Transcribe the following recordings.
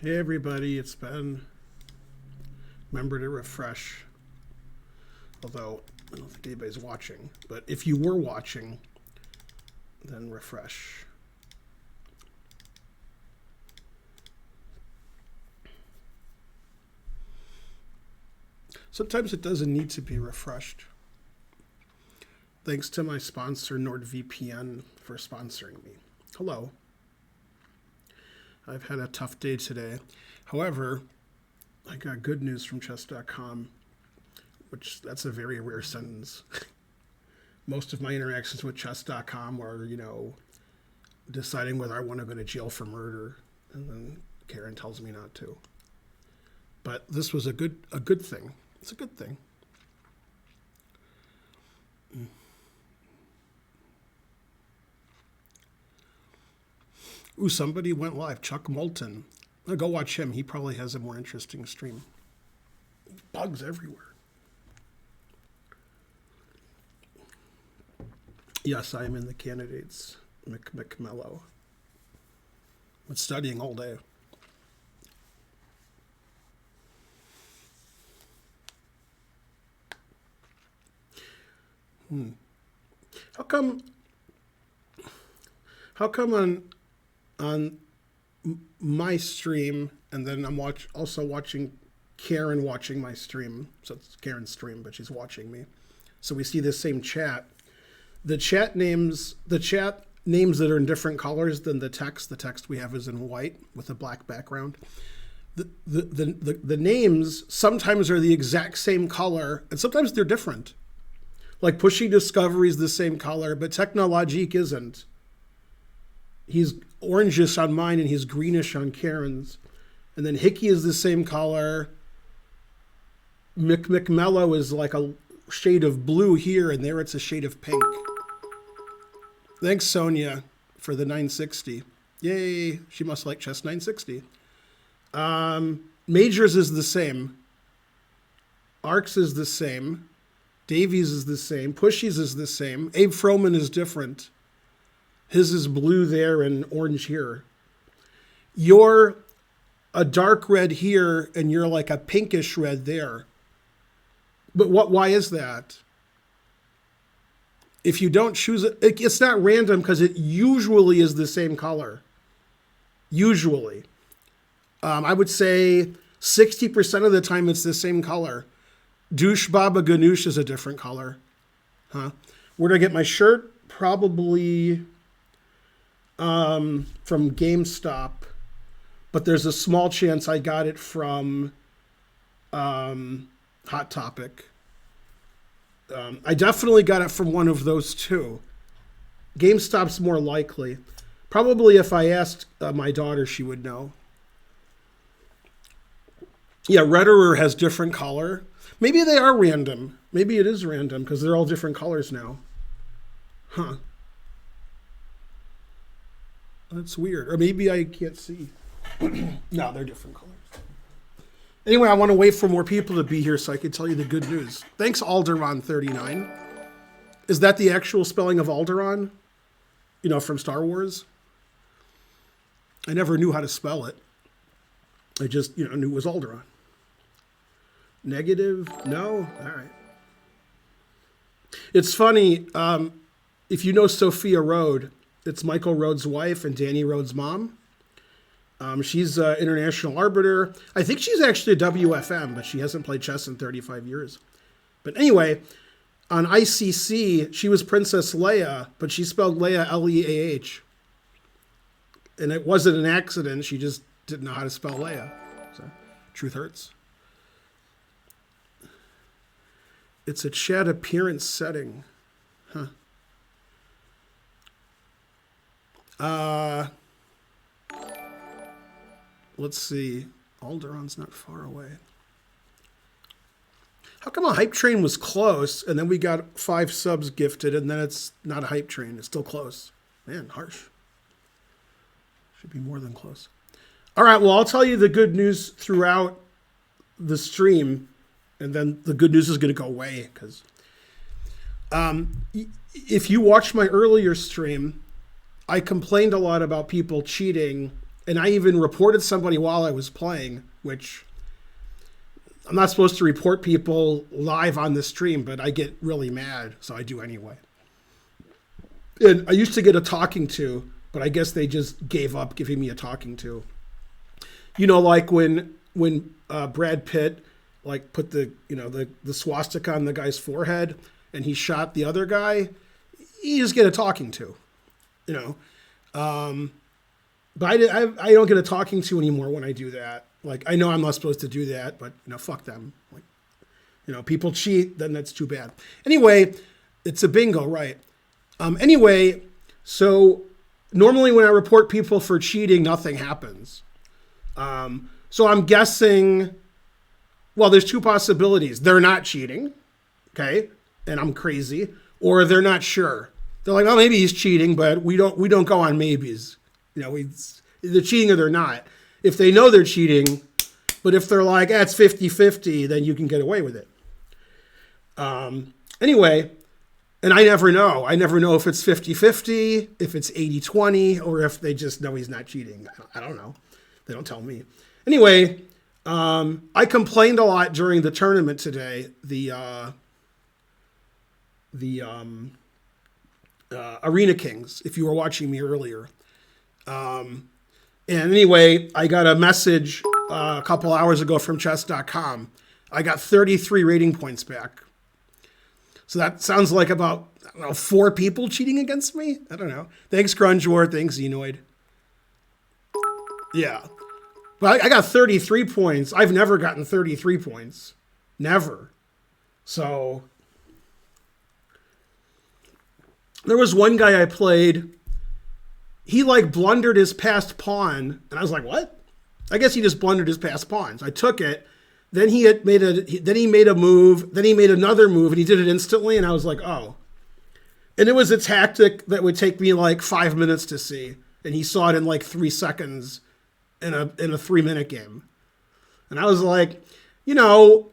Hey everybody, it's Ben. Remember to refresh. Although, I don't think anybody's watching. But if you were watching, then refresh. Sometimes it doesn't need to be refreshed. Thanks to my sponsor, NordVPN, for sponsoring me. Hello. I've had a tough day today. However, I got good news from chess.com, which that's a very rare sentence. Most of my interactions with chess.com were, deciding whether I want to go to jail for murder, and then Karen tells me not to. But this was a good thing. It's a good thing. Ooh, somebody went live. Chuck Moulton. I'll go watch him. He probably has a more interesting stream. Bugs everywhere. Yes, I am in the candidates. McMello. I'm studying all day. How come on my stream, and then I'm also watching Karen watching my stream. So it's Karen's stream, but she's watching me. So we see the same chat. The chat names that are in different colors than the text we have is in white with a black background. The names sometimes are the exact same color, and sometimes they're different. Like Pushy Discovery is the same color, but Technologique isn't. He's orangish on mine and he's greenish on Karen's. And then Hickey is the same color. McMello is like a shade of blue here, and there it's a shade of pink. Thanks, Sonia, for the 960. Yay, she must like Chess 960. Majors is the same. Arcs is the same. Davies is the same. Pushy's is the same. Abe Froman is different. His is blue there and orange here. You're a dark red here, and you're like a pinkish red there. But why is that? If you don't choose it, it's not random because it usually is the same color. Usually. I would say 60% of the time it's the same color. Douche Baba Ganoush is a different color. Where did I get my shirt? Probably from GameStop. But there's a small chance I got it from Hot Topic. I definitely got it from one of those two. GameStop's more likely. Probably if I asked my daughter, she would know. Yeah, Redderer has different color. Maybe they are random. Maybe it is random because they're all different colors now. Huh. That's weird. Or maybe I can't see. No, they're different colors. Anyway, I want to wait for more people to be here so I can tell you the good news. Thanks, Alderaan39. Is that the actual spelling of Alderaan? From Star Wars? I never knew how to spell it. I just, knew it was Alderaan. Negative? No? All right. It's funny. If you know Sophia Rode, it's Michael Rhodes' wife and Danny Rhodes' mom. She's an international arbiter. I think she's actually a WFM, but she hasn't played chess in 35 years. But anyway, on ICC, she was Princess Leia, but she spelled Leia Leah. And it wasn't an accident. She just didn't know how to spell Leia. So, truth hurts. It's a chat appearance setting. Let's see. Alderaan's not far away. How come a hype train was close and then we got 5 subs gifted and then it's not a hype train? It's still close. Man, harsh. Should be more than close. All right, well, I'll tell you the good news throughout the stream, and then the good news is going to go away because if you watched my earlier stream, I complained a lot about people cheating And I even reported somebody while I was playing, which I'm not supposed to report people live on the stream, but I get really mad, so I do anyway. And I used to get a talking to, but I guess they just gave up giving me a talking to. You know, like when Brad Pitt like put the swastika on the guy's forehead and he shot the other guy, you just get a talking to, you know. But I don't get a talking to anymore when I do that. Like, I know I'm not supposed to do that, but, you know, fuck them. Like, you know, people cheat, then that's too bad. Anyway, it's a bingo, right? Anyway, so normally when I report people for cheating, nothing happens. So I'm guessing, well, there's two possibilities. They're not cheating, okay? And I'm crazy. Or they're not sure. They're like, oh, maybe he's cheating, but we don't go on maybes. You know, they're cheating or they're not. If they know they're cheating, but if they're like, it's 50-50, then you can get away with it. Anyway, and I never know. I never know if it's 50-50, if it's 80-20, or if they just know he's not cheating. I don't know. They don't tell me. Anyway, I complained a lot during the tournament today. The Arena Kings, if you were watching me earlier. And anyway, I got a message a couple hours ago from chess.com. I got 33 rating points back. So that sounds like about, I don't know, 4 people cheating against me? I don't know. Thanks, Grunge Thanks, Xenoid. Yeah. But I got 33 points. I've never gotten 33 points. Never. So there was one guy I played. He like blundered his passed pawn, and I was like, "What?" I guess he just blundered his passed pawns. I took it. Then he made a move. Then he made another move, and he did it instantly. And I was like, "Oh!" And it was a tactic that would take me like 5 minutes to see, and he saw it in like 3 seconds in a 3-minute game. And I was like, you know,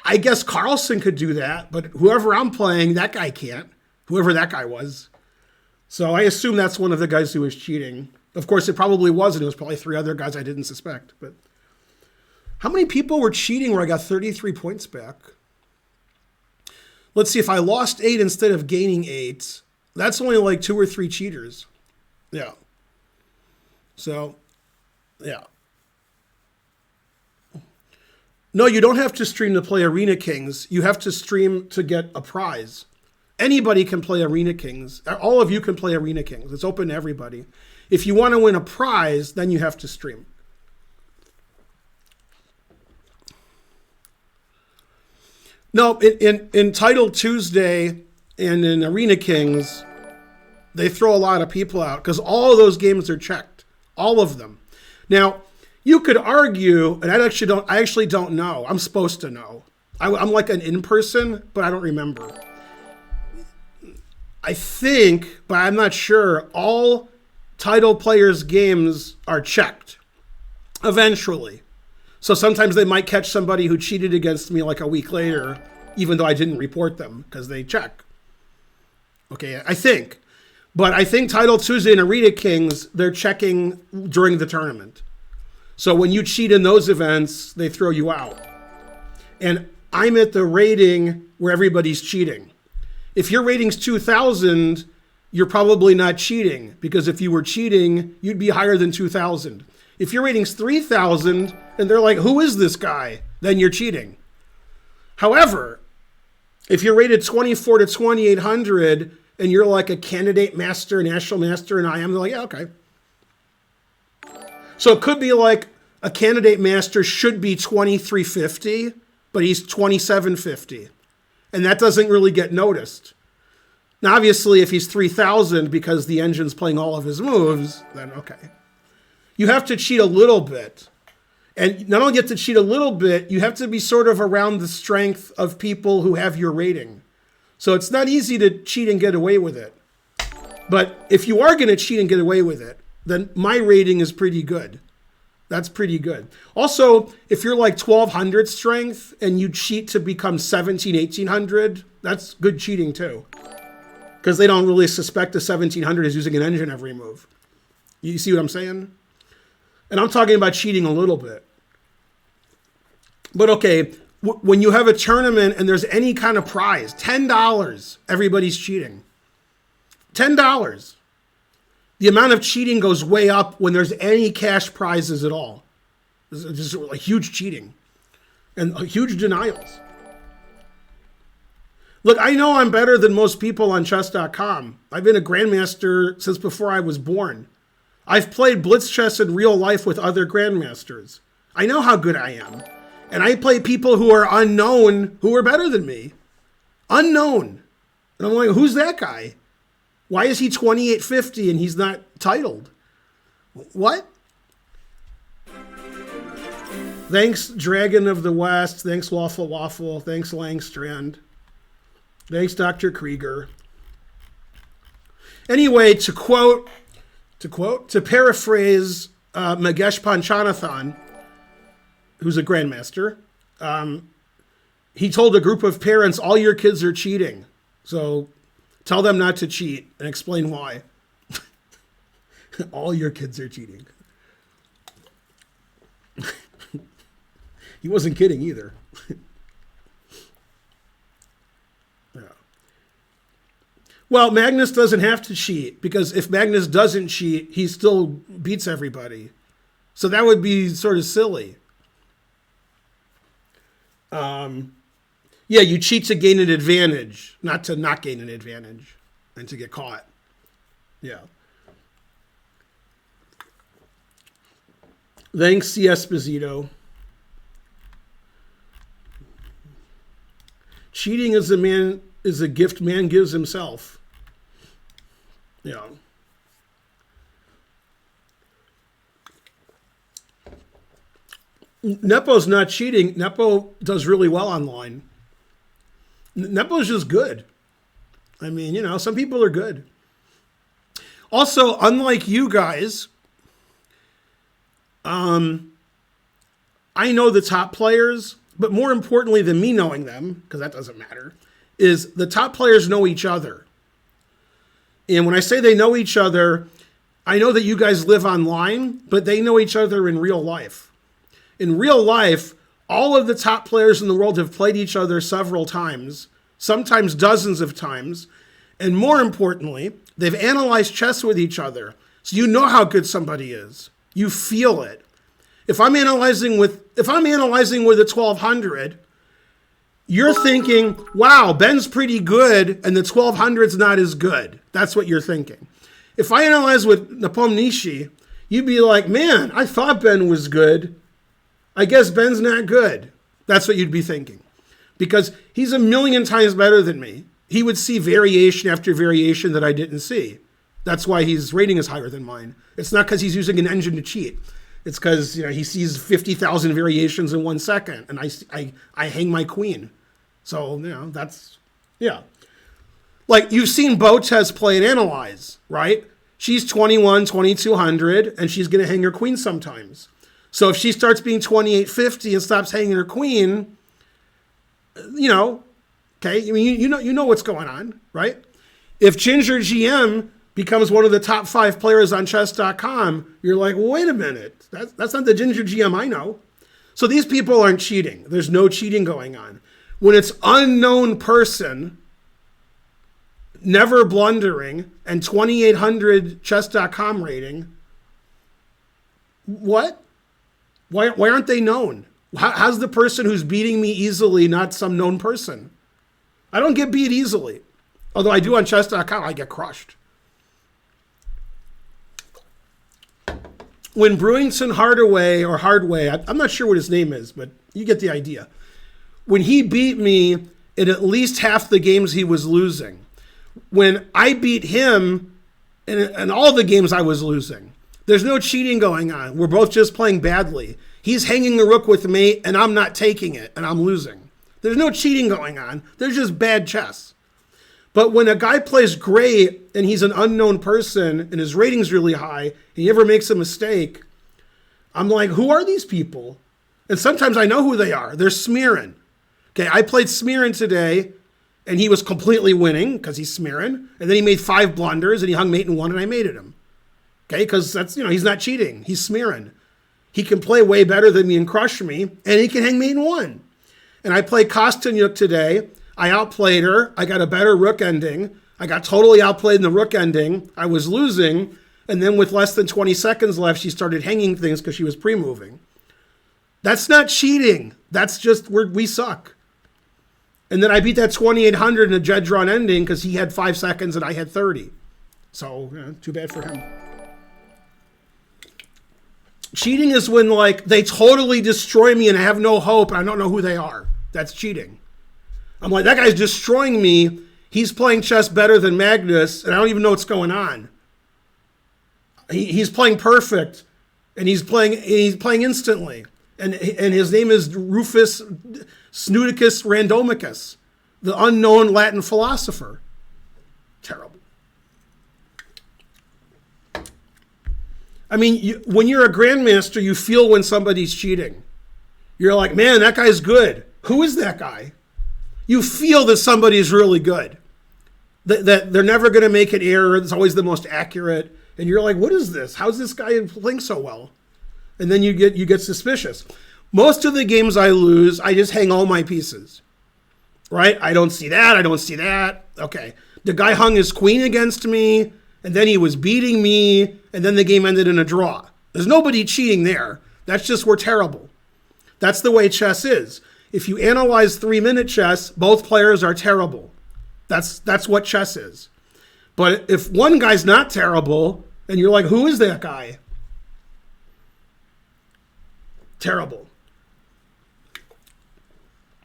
I guess Carlsen could do that, but whoever I'm playing, that guy can't. Whoever that guy was. So I assume that's one of the guys who was cheating. Of course, it probably wasn't. It was probably 3 other guys I didn't suspect. But how many people were cheating where I got 33 points back? Let's see. If I lost 8 instead of gaining 8, that's only like 2 or 3 cheaters. Yeah. So, yeah. No, you don't have to stream to play Arena Kings. You have to stream to get a prize. Anybody can play Arena Kings. All of you can play Arena Kings. It's open to everybody. If you want to win a prize, then you have to stream. No, in Untitled Tuesday and in Arena Kings, they throw a lot of people out because all of those games are checked. All of them. Now, you could argue, and I actually don't know. I'm supposed to know. I'm like an in-person, but I don't remember. I think, but I'm not sure, all title players' games are checked eventually. So sometimes they might catch somebody who cheated against me like a week later, even though I didn't report them because they check. Okay, I think. But I think Title Tuesday and Arena Kings, they're checking during the tournament. So when you cheat in those events, they throw you out. And I'm at the rating where everybody's cheating. If your rating's 2,000, you're probably not cheating, because if you were cheating, you'd be higher than 2,000. If your rating's 3,000 and they're like, who is this guy? Then you're cheating. However, if you're rated 24 to 2,800 and you're like a candidate master, national master, and I am, they're like, yeah, okay. So it could be like a candidate master should be 2,350, but he's 2,750. And that doesn't really get noticed. Now, obviously, if he's 3,000 because the engine's playing all of his moves, then okay. You have to cheat a little bit. And not only get to cheat a little bit, you have to be sort of around the strength of people who have your rating. So it's not easy to cheat and get away with it. But if you are going to cheat and get away with it, then my rating is pretty good. That's pretty good. Also, if you're like 1,200 strength and you cheat to become 1,700, 1,800, that's good cheating too. Because they don't really suspect a 1,700 is using an engine every move. You see what I'm saying? And I'm talking about cheating a little bit. But okay, when you have a tournament and there's any kind of prize, $10, everybody's cheating. $10. The amount of cheating goes way up when there's any cash prizes at all. There's just like huge cheating and huge denials. Look, I know I'm better than most people on chess.com. I've been a grandmaster since before I was born. I've played blitz chess in real life with other grandmasters. I know how good I am. And I play people who are unknown who are better than me. Unknown. And I'm like, who's that guy? Why is he 2850 and he's not titled? What? Thanks, Dragon of the West. Thanks, Waffle Waffle. Thanks, Langstrand. Thanks, Dr. Krieger. Anyway, to paraphrase Magesh Panchanathan, who's a grandmaster, he told a group of parents, all your kids are cheating. So tell them not to cheat and explain why. All your kids are cheating. He wasn't kidding either. Yeah. Well, Magnus doesn't have to cheat, because if Magnus doesn't cheat, he still beats everybody. So that would be sort of silly. Yeah, you cheat to gain an advantage, not to not gain an advantage and to get caught. Yeah. Thanks, C. Esposito. Cheating is a gift man gives himself. Yeah. Nepo's not cheating. Nepo does really well online. Nepo's just good. I mean, some people are good. Also, unlike you guys, I know the top players, but more importantly than me knowing them, because that doesn't matter, is the top players know each other. And when I say they know each other, I know that you guys live online, but they know each other in real life. In real life, all of the top players in the world have played each other several times, sometimes dozens of times. And more importantly, they've analyzed chess with each other. So you know how good somebody is. You feel it. If I'm analyzing with a 1200, you're thinking, wow, Ben's pretty good and the 1200's not as good. That's what you're thinking. If I analyze with Nepomniachtchi, you'd be like, man, I thought Ben was good. I guess Ben's not good. That's what you'd be thinking. Because he's a million times better than me. He would see variation after variation that I didn't see. That's why his rating is higher than mine. It's not because he's using an engine to cheat. It's because he sees 50,000 variations in 1 second, and I hang my queen. So that's like you've seen Botez play and analyze, right? She's 21, 2200, and she's going to hang her queen sometimes. So if she starts being 2850 and stops hanging her queen, okay, I mean you know what's going on, right? If Ginger GM becomes one of the top 5 players on chess.com, you're like, well, wait a minute. That's not the Ginger GM I know. So these people aren't cheating. There's no cheating going on. When it's unknown person, never blundering, and 2800 chess.com rating, what? Why aren't they known? How's the person who's beating me easily not some known person? I don't get beat easily. Although I do on chess.com, I get crushed. When Brewington Hardaway, I'm not sure what his name is, but you get the idea. When he beat me in at least half the games he was losing, when I beat him in all the games I was losing, there's no cheating going on. We're both just playing badly. He's hanging the rook with me, and I'm not taking it, and I'm losing. There's no cheating going on. There's just bad chess. But when a guy plays great, and he's an unknown person, and his rating's really high, and he never makes a mistake, I'm like, who are these people? And sometimes I know who they are. They're Smirin. Okay, I played Smirin today, and he was completely winning, because he's Smirin, and then he made 5 blunders, and he hung mate and won, and I mated him. Okay, because that's, he's not cheating. He's Smirin. He can play way better than me and crush me, and he can hang mate in 1. And I played Kostanyuk today. I outplayed her. I got a better rook ending. I got totally outplayed in the rook ending. I was losing. And then with less than 20 seconds left, she started hanging things because she was pre-moving. That's not cheating. That's just we suck. And then I beat that 2,800 in a jet drawn ending because he had 5 seconds and I had 30. So, too bad for him. Cheating is when, like, they totally destroy me and I have no hope and I don't know who they are. That's cheating. I'm like, that guy's destroying me. He's playing chess better than Magnus, and I don't even know what's going on. He's playing perfect, and he's playing instantly. And his name is Rufus Snudicus Randomicus, the unknown Latin philosopher. Terrible. I mean, when you're a grandmaster, you feel when somebody's cheating. You're like, man, that guy's good. Who is that guy? You feel that somebody's really good. That they're never going to make an error. It's always the most accurate. And you're like, what is this? How's this guy playing so well? And then you get suspicious. Most of the games I lose, I just hang all my pieces. Right? I don't see that. I don't see that. Okay. The guy hung his queen against me, and then he was beating me, and then the game ended in a draw. There's nobody cheating there. That's just we're terrible. That's the way chess is. If you analyze 3-minute chess, both players are terrible. That's what chess is. But if one guy's not terrible, and you're like, who is that guy? Terrible.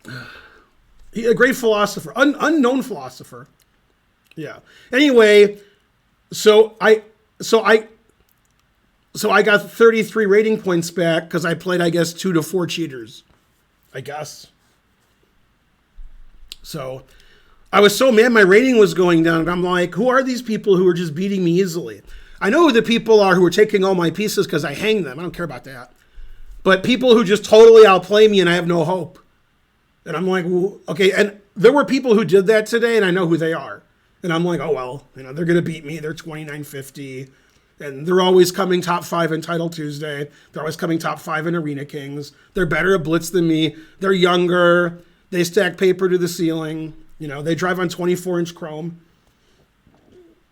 A great philosopher, unknown philosopher. Yeah. Anyway, so I got 33 rating points back because I played, I guess, 2 to 4 cheaters. I guess. So I was so mad my rating was going down. And I'm like, who are these people who are just beating me easily? I know who the people are who are taking all my pieces because I hang them. I don't care about that. But people who just totally outplay me and I have no hope. And I'm like, well, okay. And there were people who did that today and I know who they are. And I'm like, oh, well, they're going to beat me. They're 2950. And they're always coming top 5 in Title Tuesday. They're always coming top 5 in Arena Kings. They're better at Blitz than me. They're younger. They stack paper to the ceiling. They drive on 24-inch chrome.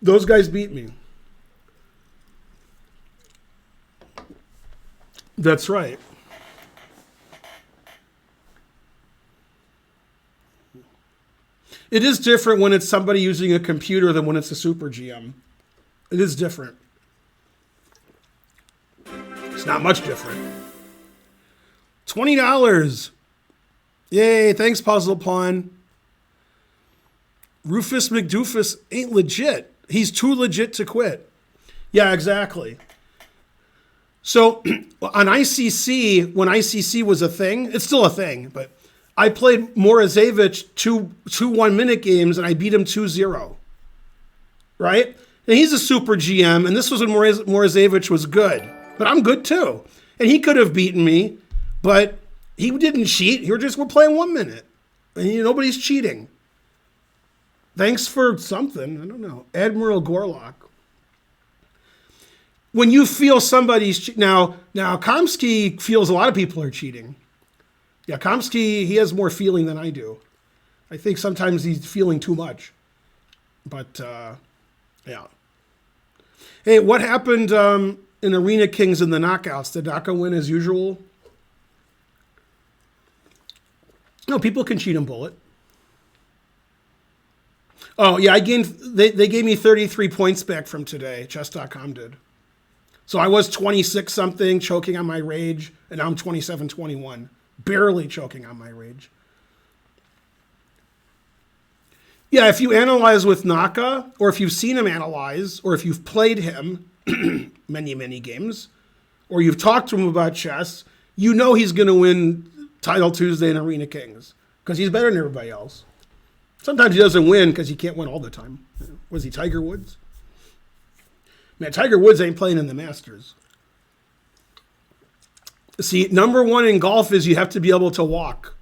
Those guys beat me. That's right. It is different when it's somebody using a computer than when it's a super GM. It is different. It's not much different. $20. Yay, thanks, Puzzle Pawn. Rufus McDoofus ain't legit. He's too legit to quit. Yeah, exactly. So on ICC, when ICC was a thing, it's still a thing, but I played Morozevich two 1-minute games and I beat him 2-0. Right? And he's a super GM, and this was when Morozevich was good. But I'm good too. And he could have beaten me, but he didn't cheat. We're playing 1 minute. And nobody's cheating. Thanks for something. I don't know. Admiral Gorlock. When you feel somebody's now Kamsky feels a lot of people are cheating. Yeah, Kamsky, he has more feeling than I do. I think sometimes he's feeling too much. But, yeah. Hey, what happened in Arena Kings in the knockouts? Did Daka win as usual? No, people can cheat in Bullet. Oh, yeah, they gave me 33 points back from today. Chess.com did. So I was 26-something, choking on my rage, and now I'm 27-21. Barely choking on my rage. Yeah, if you analyze with Naka, or if you've seen him analyze, or if you've played him many, many games, or you've talked to him about chess, you know he's going to win Title Tuesday and Arena Kings, because he's better than everybody else. Sometimes he doesn't win because he can't win all the time. Was he Tiger Woods? Man, Tiger Woods ain't playing in the Masters. See, number 1 in golf is you have to be able to walk.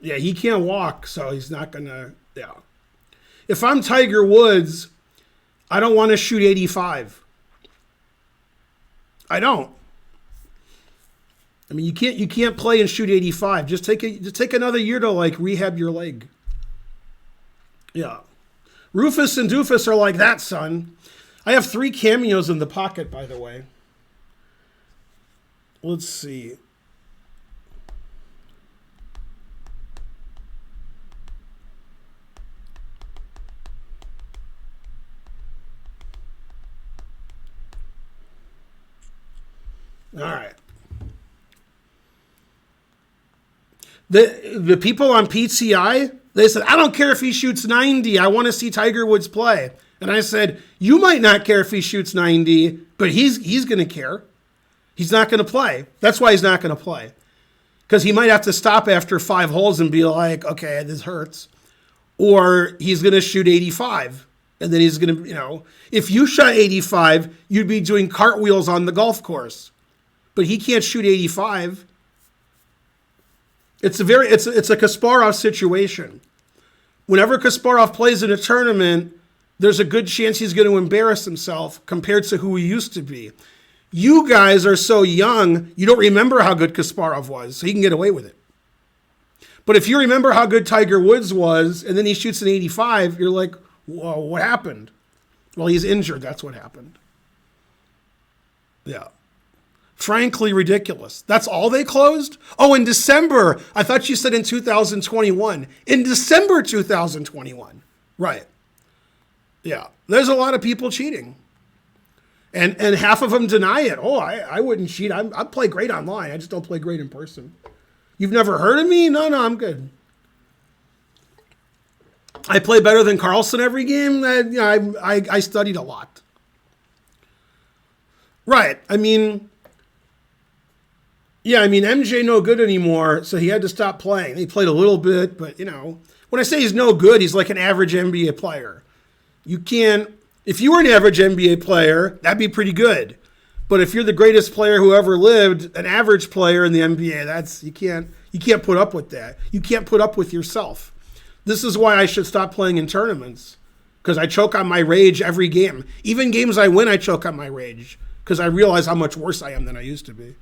Yeah, he can't walk, so he's not going to, yeah. If I'm Tiger Woods, I don't want to shoot 85. I don't. I mean, you can't play and shoot 85. Just take another year to like rehab your leg. Yeah. Rufus and Doofus are like that, son. I have 3 cameos in the pocket, by the way. Let's see. All right. The people on PTI, they said, I don't care if he shoots 90. I want to see Tiger Woods play. And I said, you might not care if he shoots 90, but he's going to care. He's not going to play. That's why he's not going to play. Because he might have to stop after 5 holes and be like, okay, this hurts. Or he's going to shoot 85. And then he's going to, if you shot 85, you'd be doing cartwheels on the golf course. But he can't shoot 85. It's a Kasparov situation. Whenever Kasparov plays in a tournament, there's a good chance he's going to embarrass himself compared to who he used to be. You guys are so young, you don't remember how good Kasparov was, so he can get away with it. But if you remember how good Tiger Woods was, and then he shoots an 85, you're like, whoa, what happened? Well, he's injured. That's what happened. Yeah. Frankly, ridiculous. That's all they closed? Oh, in December. I thought you said in 2021. In December 2021. Right. Yeah. There's a lot of people cheating. And half of them deny it. Oh, I wouldn't cheat. I play great online. I just don't play great in person. You've never heard of me? No, I'm good. I play better than Carlson every game. I studied a lot. Right. MJ no good anymore, so he had to stop playing. He played a little bit, but, when I say he's no good, he's like an average NBA player. If you were an average NBA player, that'd be pretty good. But if you're the greatest player who ever lived, an average player in the NBA, you can't put up with that. You can't put up with yourself. This is why I should stop playing in tournaments, because I choke on my rage every game. Even games I win, I choke on my rage, because I realize how much worse I am than I used to be.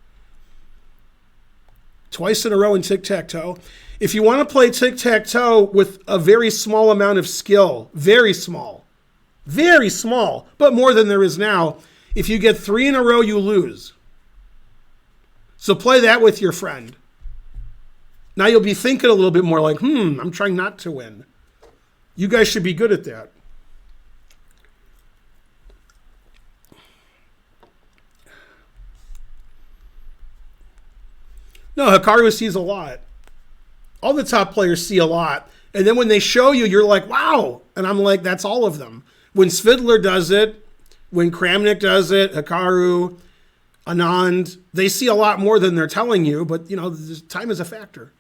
Twice in a row in tic-tac-toe. If you want to play tic-tac-toe with a very small amount of skill, very small, but more than there is now, if you get 3 in a row, you lose. So play that with your friend. Now you'll be thinking a little bit more like, I'm trying not to win. You guys should be good at that. No, Hikaru sees a lot. All the top players see a lot. And then when they show you, you're like, wow. And I'm like, that's all of them. When Svidler does it, when Kramnik does it, Hikaru, Anand, they see a lot more than they're telling you. But, time is a factor.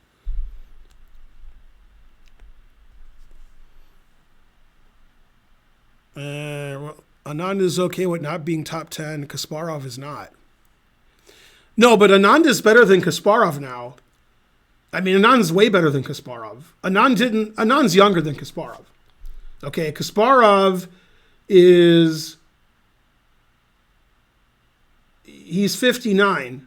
Anand is okay with not being top 10. Kasparov is not. No, but Anand is better than Kasparov now. Anand's way better than Kasparov. Anand's younger than Kasparov. Okay, Kasparov he's 59.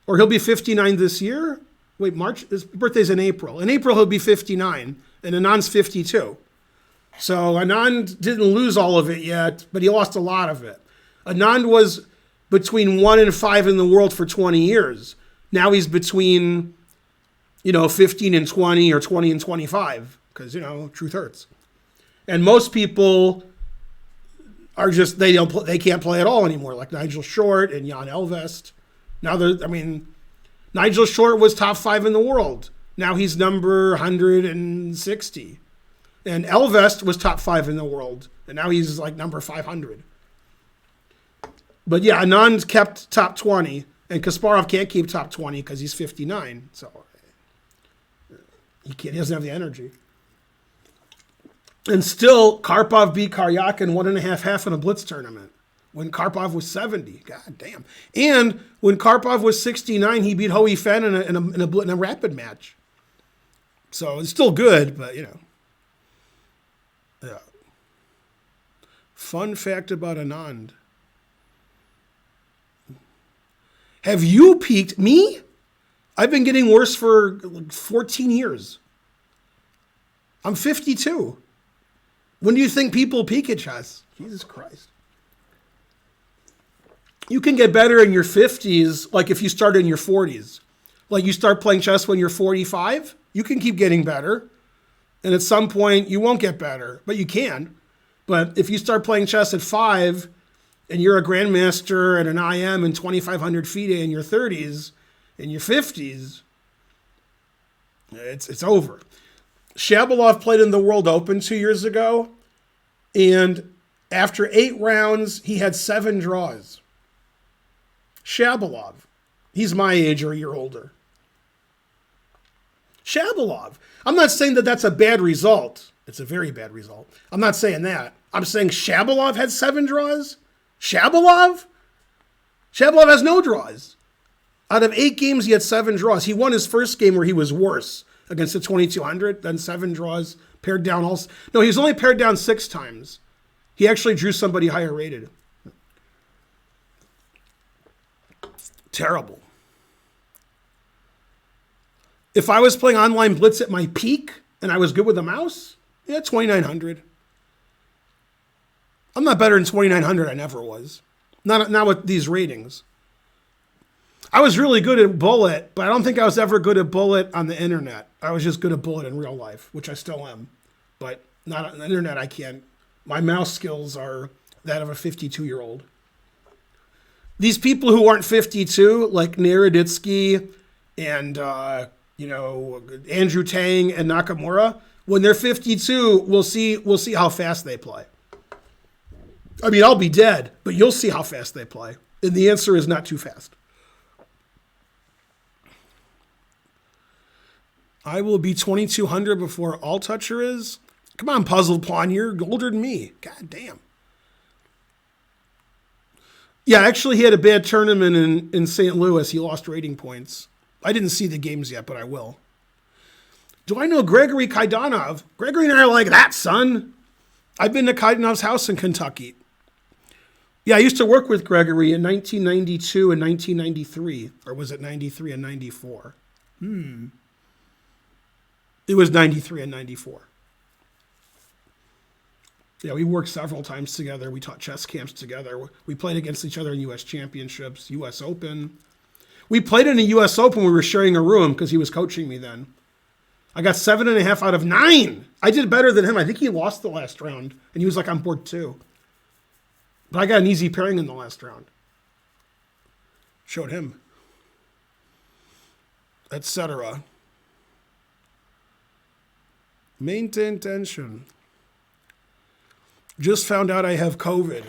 Or he'll be 59 this year. Wait, March? His birthday's in April. In April, he'll be 59, and Anand's 52. So Anand didn't lose all of it yet, but he lost a lot of it. Anand was between 1 and 5 in the world for 20 years. Now he's between, 15 and 20 or 20 and 25 because, truth hurts. And most people are just, they can't play at all anymore, like Nigel Short and Jan Elvest. Now Nigel Short was top 5 in the world. Now he's number 160. And Elvest was top 5 in the world. And now he's like number 500. But yeah, Anand kept top 20, and Kasparov can't keep top 20 because he's 59. So he doesn't have the energy. And still, Karpov beat Karyakin 1.5 in a blitz tournament when Karpov was 70. God damn. And when Karpov was 69, he beat Hoei Fen in a rapid match. So it's still good, but Yeah. Fun fact about Anand. Have you peaked? Me? I've been getting worse for 14 years. I'm 52. When do you think people peak at chess? Jesus Christ. You can get better in your 50s, like if you start in your 40s. Like you start playing chess when you're 45, you can keep getting better. And at some point, you won't get better, but you can. But if you start playing chess at 5 and you're a grandmaster and an IM and 2,500 FIDE in your 30s, in your 50s, it's over. Shabalov played in the World Open 2 years ago, and after 8 rounds, he had 7 draws. Shabalov. He's my age or a year older. Shabalov. I'm not saying that that's a bad result. It's a very bad result. I'm not saying that. I'm saying Shabalov had 7 draws? Shabalov? Shabalov has no draws. Out of 8 games, he had 7 draws. He won his first game where he was worse against the 2200, then 7 draws, paired down all. No, he was only paired down 6 times. He actually drew somebody higher rated. Terrible. If I was playing online blitz at my peak and I was good with a mouse, yeah, 2900. I'm not better than 2900. I never was. Not with these ratings. I was really good at bullet, but I don't think I was ever good at bullet on the internet. I was just good at bullet in real life, which I still am. But not on the internet, I can't. My mouse skills are that of a 52-year-old. These people who aren't 52, like Naroditsky and Andrew Tang and Nakamura, when they're 52, we'll see how fast they play. I mean, I'll be dead, but you'll see how fast they play. And the answer is not too fast. I will be 2200 before All Toucher is. Come on, Puzzle Pawn, you're older than me. God damn. Yeah, actually, he had a bad tournament in St. Louis. He lost rating points. I didn't see the games yet, but I will. Do I know Gregory Kaidanov? Gregory and I are like that, son. I've been to Kaidanov's house in Kentucky. Yeah, I used to work with Gregory in 1992 and 1993. Or was it 93 and 94? It was 93 and 94. Yeah, we worked several times together. We taught chess camps together. We played against each other in U.S. championships, U.S. Open. We played in a U.S. Open. We were sharing a room because he was coaching me then. I got 7.5 out of 9. I did better than him. I think he lost the last round, and he was like on board 2. But I got an easy pairing in the last round. Showed him. Etc. Maintain tension. Just found out I have COVID.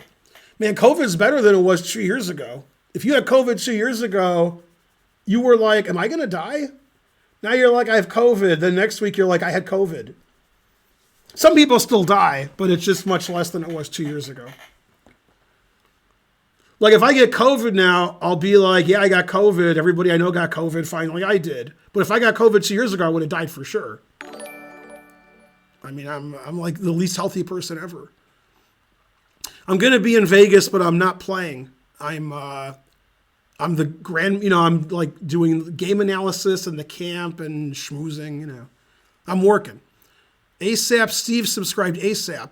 Man, COVID's better than it was 2 years ago. If you had COVID 2 years ago, you were like, am I going to die? Now you're like, I have COVID. Then next week you're like, I had COVID. Some people still die, but it's just much less than it was 2 years ago. Like if I get COVID now, I'll be like, yeah, I got COVID. Everybody I know got COVID. Finally, I did. But if I got COVID 2 years ago, I would have died for sure. I mean, I'm like the least healthy person ever. I'm going to be in Vegas, but I'm not playing. I'm the grand, I'm like doing game analysis and the camp and schmoozing, I'm working. ASAP Steve subscribed ASAP.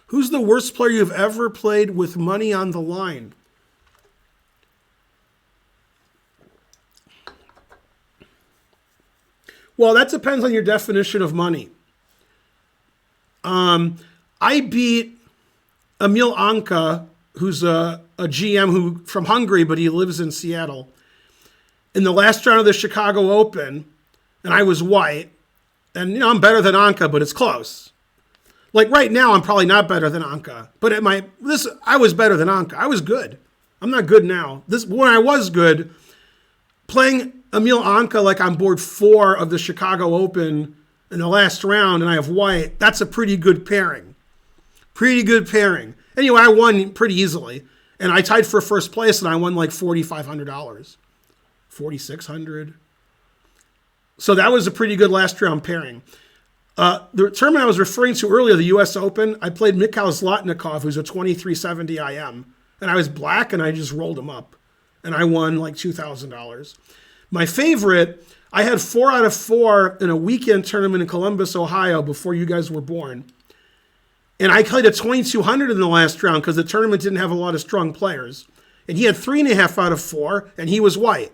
Who's the worst player you've ever played with money on the line? Well, that depends on your definition of money. I beat Emil Anka, who's a GM from Hungary, but he lives in Seattle, in the last round of the Chicago Open, and I was white. And, I'm better than Anka, but it's close. Like right now, I'm probably not better than Anka, but I was better than Anka. I was good. I'm not good now. When I was good, playing Emil Anka like I'm board 4 of the Chicago Open in the last round, and I have white, that's a pretty good pairing. Pretty good pairing. Anyway, I won pretty easily, and I tied for first place, and I won like $4,500, $4,600. So that was a pretty good last round pairing. The tournament I was referring to earlier, the U.S. Open, I played Mikhail Zlotnikov, who's a 2370 IM, and I was black, and I just rolled him up. and I won like $2,000. My favorite, I had 4 out of 4 in a weekend tournament in Columbus, Ohio before you guys were born. And I played a 2,200 in the last round because the tournament didn't have a lot of strong players. And he had 3.5 out of 4, and he was white.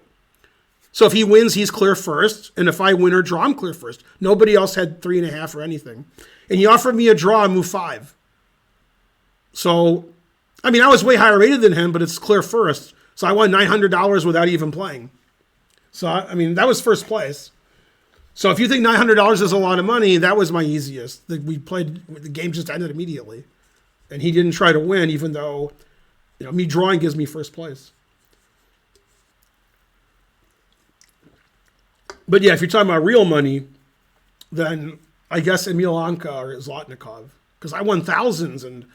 So if he wins, he's clear first. And if I win or draw, I'm clear first. Nobody else had 3.5 or anything. And he offered me a draw and move 5. So, I mean, I was way higher rated than him, but it's clear first. So I won $900 without even playing. So, I mean, that was first place. So if you think $900 is a lot of money, that was my easiest. We played, the game just ended immediately. And he didn't try to win, even though, me drawing gives me first place. But yeah, if you're talking about real money, then I guess Emelianka or Zlotnikov. Because I won thousands. And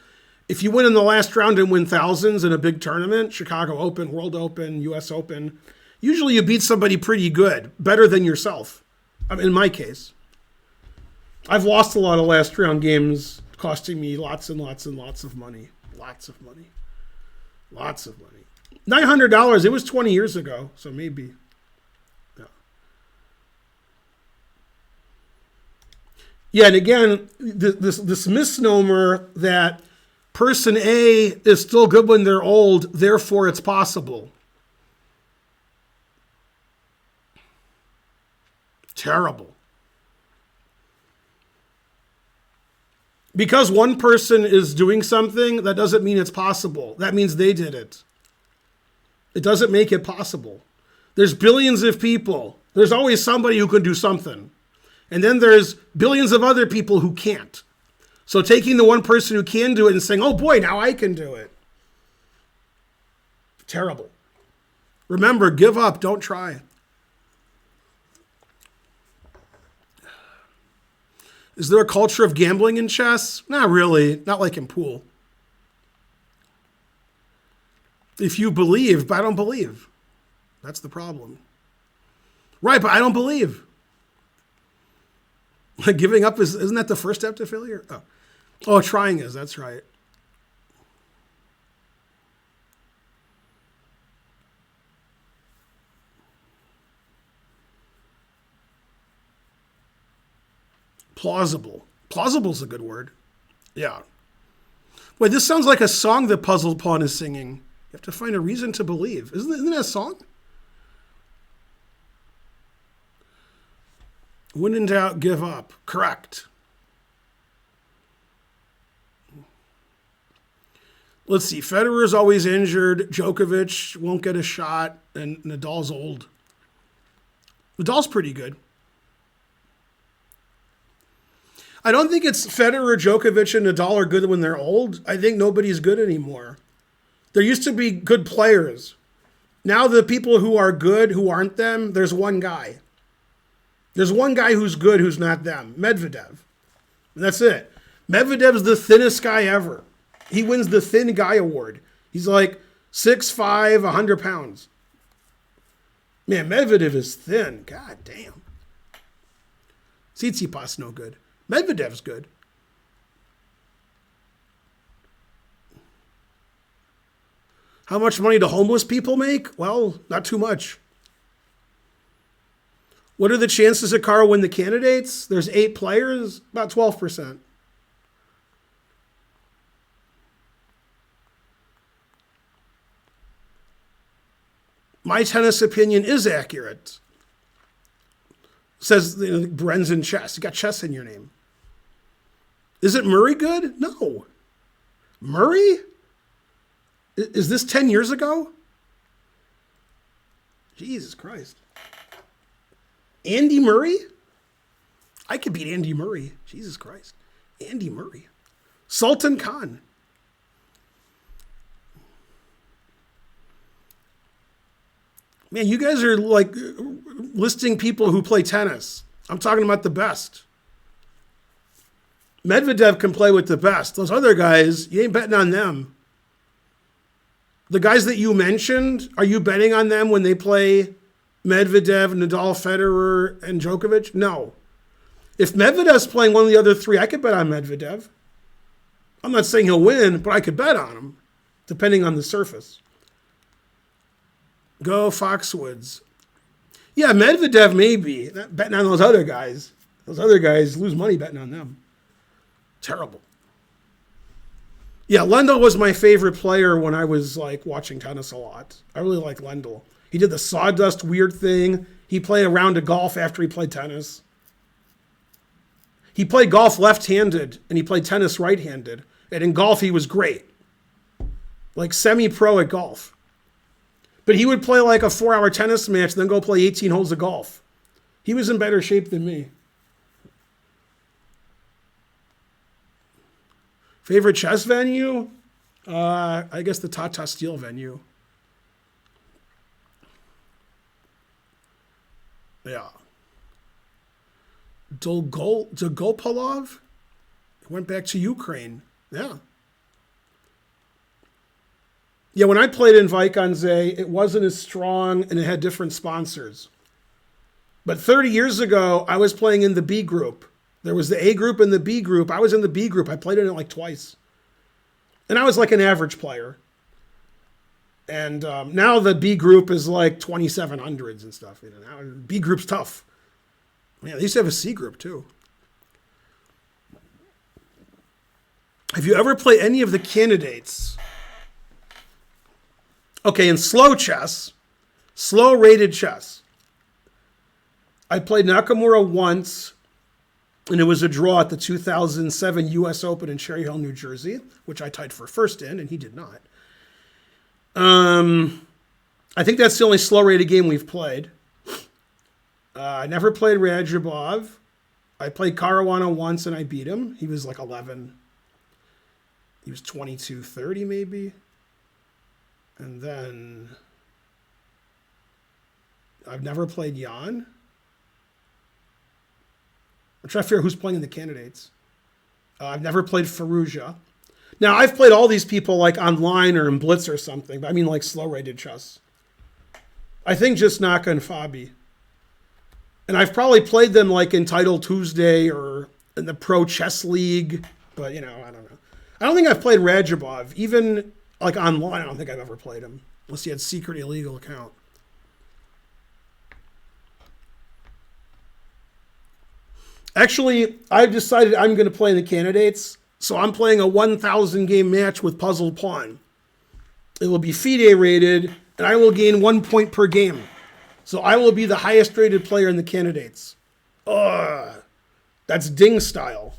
if you win in the last round and win thousands in a big tournament, Chicago Open, World Open, US Open, usually you beat somebody pretty good, better than yourself. I mean, in my case. I've lost a lot of last round games costing me lots and lots and lots of money. Lots of money. Lots of money. $900, it was 20 years ago, so maybe. Yeah, and again, this misnomer that person A is still good when they're old, therefore it's possible. Terrible. Because one person is doing something, that doesn't mean it's possible. That means they did it. It doesn't make it possible. There's billions of people. There's always somebody who can do something. And then there's billions of other people who can't. So taking the one person who can do it and saying, oh boy, now I can do it. Terrible. Remember, give up, don't try. Is there a culture of gambling in chess? Not really, not like in pool. If you believe, but I don't believe. That's the problem. Right, but I don't believe. Giving up isn't that the first step to failure? Oh, trying is, that's right. Plausible. Plausible is a good word. Yeah. Wait, this sounds like a song that Puzzle Pawn is singing. You have to find a reason to believe. Isn't that a song? When in doubt, give up. Correct. Let's see. Federer's always injured. Djokovic won't get a shot. And Nadal's old. Nadal's pretty good. I don't think it's Federer, Djokovic, and Nadal are good when they're old. I think nobody's good anymore. There used to be good players. Now the people who are good, who aren't them, there's one guy. There's one guy who's good who's not them. Medvedev. And that's it. Medvedev's the thinnest guy ever. He wins the Thin Guy Award. He's like 6'5", 100 pounds. Man, Medvedev is thin. God damn. Tsitsipas no good. Medvedev's good. How much money do homeless people make? Well, not too much. What are the chances that Carl win the candidates? There's 8 players, about 12%. My tennis opinion is accurate. Says Bren's in chess. You got chess in your name. Is it Murray good? No. Murray? Is this 10 years ago? Jesus Christ. Andy Murray? I could beat Andy Murray. Jesus Christ. Andy Murray. Sultan Khan. Man, you guys are like listing people who play tennis. I'm talking about the best. Medvedev can play with the best. Those other guys, you ain't betting on them. The guys that you mentioned, are you betting on them when they play Medvedev, Nadal, Federer, and Djokovic? No. If Medvedev's playing one of the other 3, I could bet on Medvedev. I'm not saying he'll win, but I could bet on him, depending on the surface. Go Foxwoods. Yeah, Medvedev maybe. Not betting on those other guys. Those other guys lose money betting on them. Terrible. Yeah, Lendl was my favorite player when I was like watching tennis a lot. I really like Lendl. He did the sawdust weird thing. He played a round of golf after he played tennis. He played golf left-handed and he played tennis right-handed. And in golf, he was great. Like semi-pro at golf. But he would play like a 4-hour tennis match and then go play 18 holes of golf. He was in better shape than me. Favorite chess venue? I guess the Tata Steel venue. Yeah. Dolgopolov went back to Ukraine. Yeah. Yeah, when I played in Vaikanze, it wasn't as strong and it had different sponsors. But 30 years ago, I was playing in the B group. There was the A group and the B group. I was in the B group. I played in it like twice. And I was like an average player. And now the B group is like 2700s and stuff. You know, now B group's tough. Man, they used to have a C group too. Have you ever played any of the candidates? Okay, in slow chess, slow rated chess, I played Nakamura once, and it was a draw at the 2007 U.S. Open in Cherry Hill, New Jersey, which I tied for first in, and he did not. I think that's the only slow rated game we've played. I never played Radjabov. I played Caruana once, and I beat him. He was like 11. He was 22-30 maybe. And then I've never played Jan. I'm trying to figure out who's playing in the candidates. I've never played Firouzja. Now, I've played all these people like online or in Blitz or something, but I mean like slow-rated chess. I think just Naka and Fabi. And I've probably played them like in Title Tuesday or in the Pro Chess League, but, you know, I don't know. I don't think I've played Radjabov. Even like online, I don't think I've ever played him, unless he had secret illegal account. Actually, I've decided I'm going to play in the candidates, so I'm playing a 1,000 game match with Puzzle Pawn. It will be FIDE rated, and I will gain 1 point per game. So I will be the highest rated player in the candidates. That's Ding style,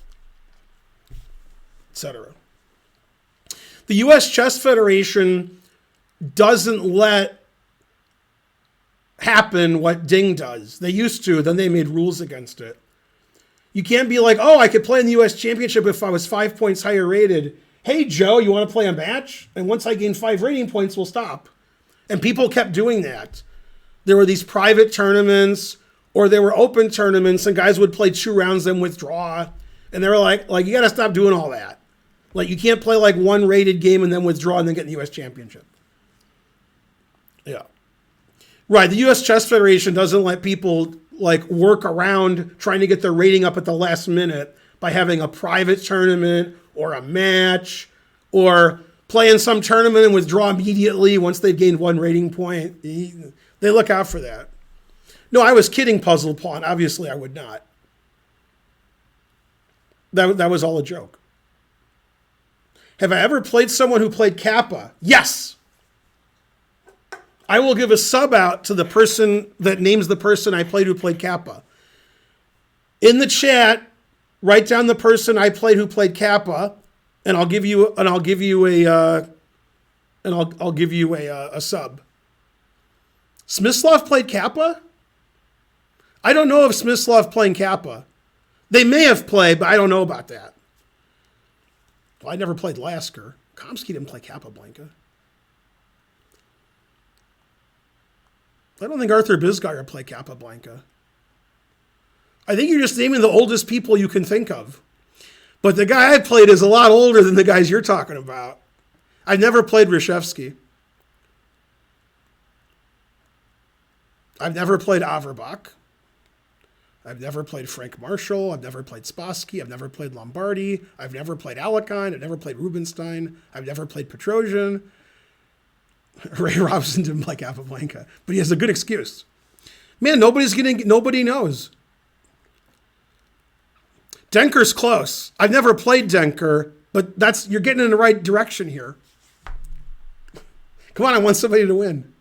etc. The U.S. Chess Federation doesn't let happen what Ding does. They used to, then they made rules against it. You can't be like, oh, I could play in the U.S. Championship if I was 5 points higher rated. Hey, Joe, you want to play a match? And once I gain 5 rating points, we'll stop. And people kept doing that. There were these private tournaments, or there were open tournaments, and guys would play 2 rounds, then withdraw. And they were like, you got to stop doing all that. Like, you can't play like 1 rated game and then withdraw and then get in the U.S. Championship. Yeah. Right, the U.S. Chess Federation doesn't let people like work around trying to get their rating up at the last minute by having a private tournament or a match or play in some tournament and withdraw immediately once they've gained 1 rating point. They look out for that. No, I was kidding, Puzzle Pawn. Obviously, I would not. That was all a joke. Have I ever played someone who played Kappa? Yes. I will give a sub out to the person that names the person I played who played Kappa. In the chat, write down the person I played who played Kappa, and I'll give you a sub. Smyslov played Kappa? I don't know of Smyslov playing Kappa. They may have played, but I don't know about that. Well, I never played Lasker. Komsky didn't play Capablanca. I don't think Arthur Bisgeier played Capablanca. I think you're just naming the oldest people you can think of. But the guy I played is a lot older than the guys you're talking about. I've never played Reshevsky. I've never played Averbach. I've never played Frank Marshall. I've never played Spassky. I've never played Lombardi. I've never played Alekhine. I've never played Rubinstein. I've never played Petrosian. Ray Robson didn't play Capablanca, but he has a good excuse. Man, nobody knows. Denker's close. I've never played Denker, but you're getting in the right direction here. Come on, I want somebody to win.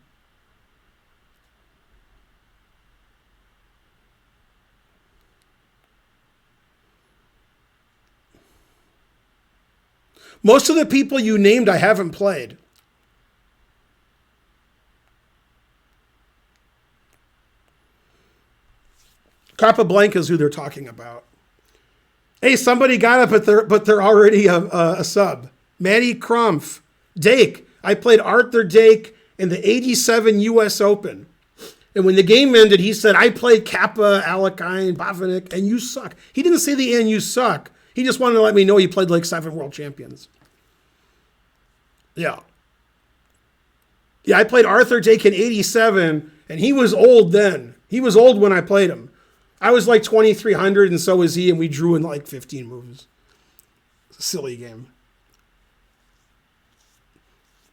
Most of the people you named, I haven't played. Capablanca is who they're talking about. Hey, somebody got it, but they're already a sub. Matty Crumpf. Dake. I played Arthur Dake in the 87 U.S. Open. And when the game ended, he said, I played Kappa, Alekhine, Bavanik, and you suck. He didn't say the and you suck. He just wanted to let me know he played like 7 world champions. Yeah. Yeah, I played Arthur Dake in 87, and he was old then. He was old when I played him. I was like 2,300, and so was he, and we drew in like 15 moves. It's a silly game.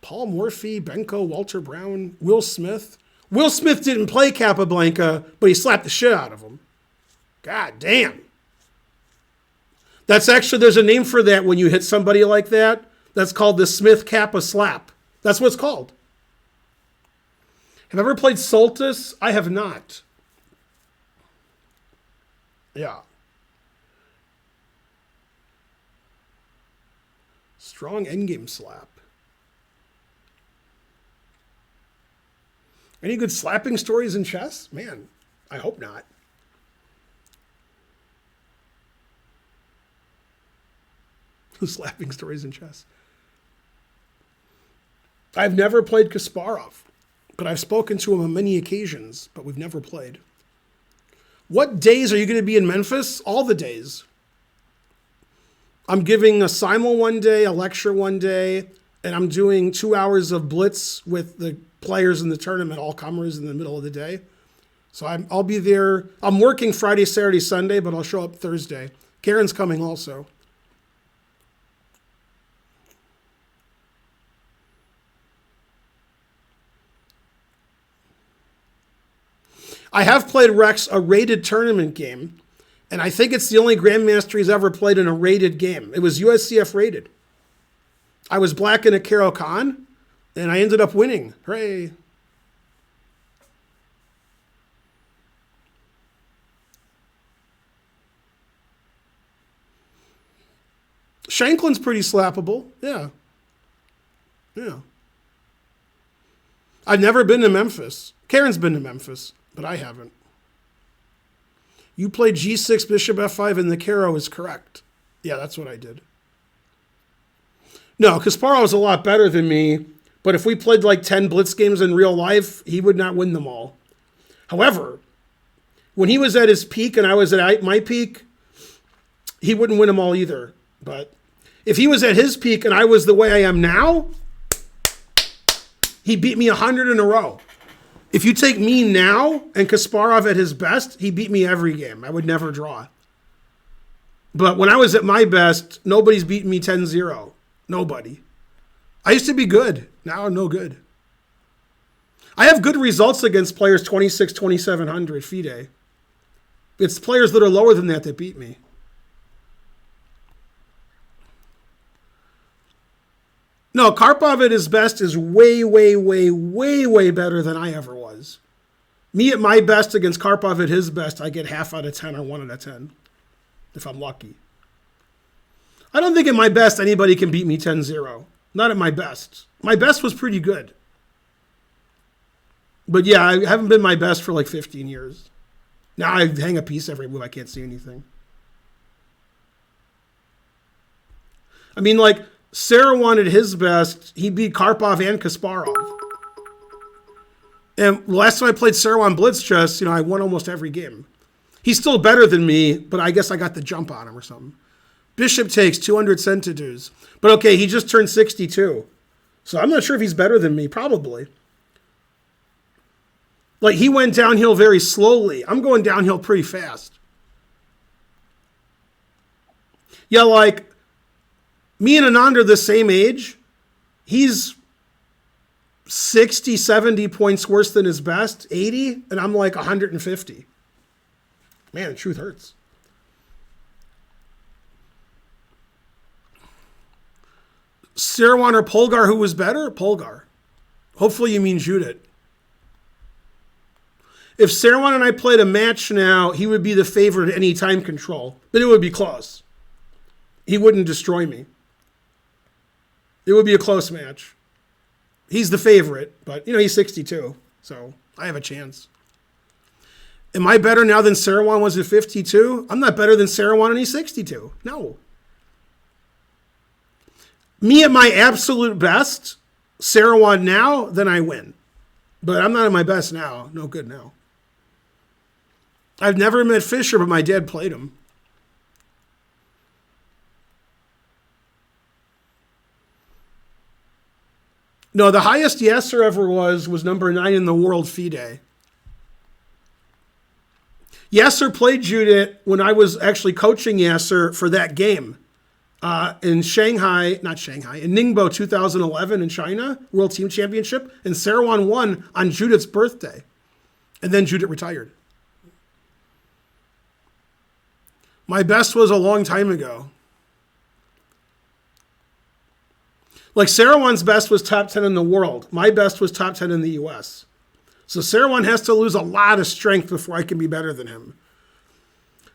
Paul Morphy, Benko, Walter Brown, Will Smith. Will Smith didn't play Capablanca, but he slapped the shit out of him. God damn. That's actually, there's a name for that when you hit somebody like that. That's called the Smith Kappa slap. That's what it's called. Have I ever played Soltis? I have not. Yeah. Strong endgame slap. Any good slapping stories in chess? Man, I hope not. Slapping stories in chess. I've never played Kasparov, but I've spoken to him on many occasions, but we've never played. What days are you going to be in Memphis? All the days. I'm giving a simul one day, a lecture one day, and I'm doing 2 hours of blitz with the players in the tournament, all comers in the middle of the day. So I'll be there. I'm working Friday, Saturday, Sunday, but I'll show up Thursday. Karen's coming also. I have played Rex a rated tournament game, and I think it's the only Grandmaster he's ever played in a rated game. It was USCF rated. I was black in a Karo Khan, and I ended up winning. Hooray. Shanklin's pretty slappable. Yeah. Yeah. I've never been to Memphis. Karen's been to Memphis, but I haven't. You played G6, Bishop F5, and the Karo is correct. Yeah, that's what I did. No, Kasparov was a lot better than me, but if we played like 10 blitz games in real life, he would not win them all. However, when he was at his peak and I was at my peak, he wouldn't win them all either. But if he was at his peak and I was the way I am now, he beat me 100 in a row. If you take me now and Kasparov at his best, he beat me every game. I would never draw. But when I was at my best, nobody's beaten me 10-0. Nobody. I used to be good. Now I'm no good. I have good results against players 26, 2700 FIDE. It's players that are lower than that beat me. No, Karpov at his best is way, way, way, way, way better than I ever was. Me at my best against Karpov at his best, I get half out of 10 or 1 out of 10, if I'm lucky. I don't think at my best anybody can beat me 10-0. Not at my best. My best was pretty good. But yeah, I haven't been my best for like 15 years. Now I hang a piece every move. I can't see anything. I mean, like, Sarah wanted his best. He beat Karpov and Kasparov. And last time I played Sarah on Blitz chess, I won almost every game. He's still better than me, but I guess I got the jump on him or something. Bishop takes 200 centidues. But okay, he just turned 62. So I'm not sure if he's better than me. Probably. Like, he went downhill very slowly. I'm going downhill pretty fast. Yeah, like, me and Anand are the same age. He's 60, 70 points worse than his best, 80, and I'm like 150. Man, the truth hurts. Sirwan or Polgar, who was better? Polgar. Hopefully you mean Judith. If Sirwan and I played a match now, he would be the favorite at any time control, but it would be close. He wouldn't destroy me. It would be a close match. He's the favorite, but, he's 62, so I have a chance. Am I better now than Sirwan was at 52? I'm not better than Sirwan and he's 62. No. Me at my absolute best, Sirwan now, then I win. But I'm not at my best now. No good now. I've never met Fischer, but my dad played him. No, the highest Yasser ever was number 9 in the world FIDE. Yasser played Judith when I was actually coaching Yasser for that game in in Ningbo 2011 in China, World Team Championship, and Sirwan won on Judith's birthday. And then Judith retired. My best was a long time ago. Like Sirwan's best was top 10 in the world. My best was top 10 in the US. So Sirwan has to lose a lot of strength before I can be better than him.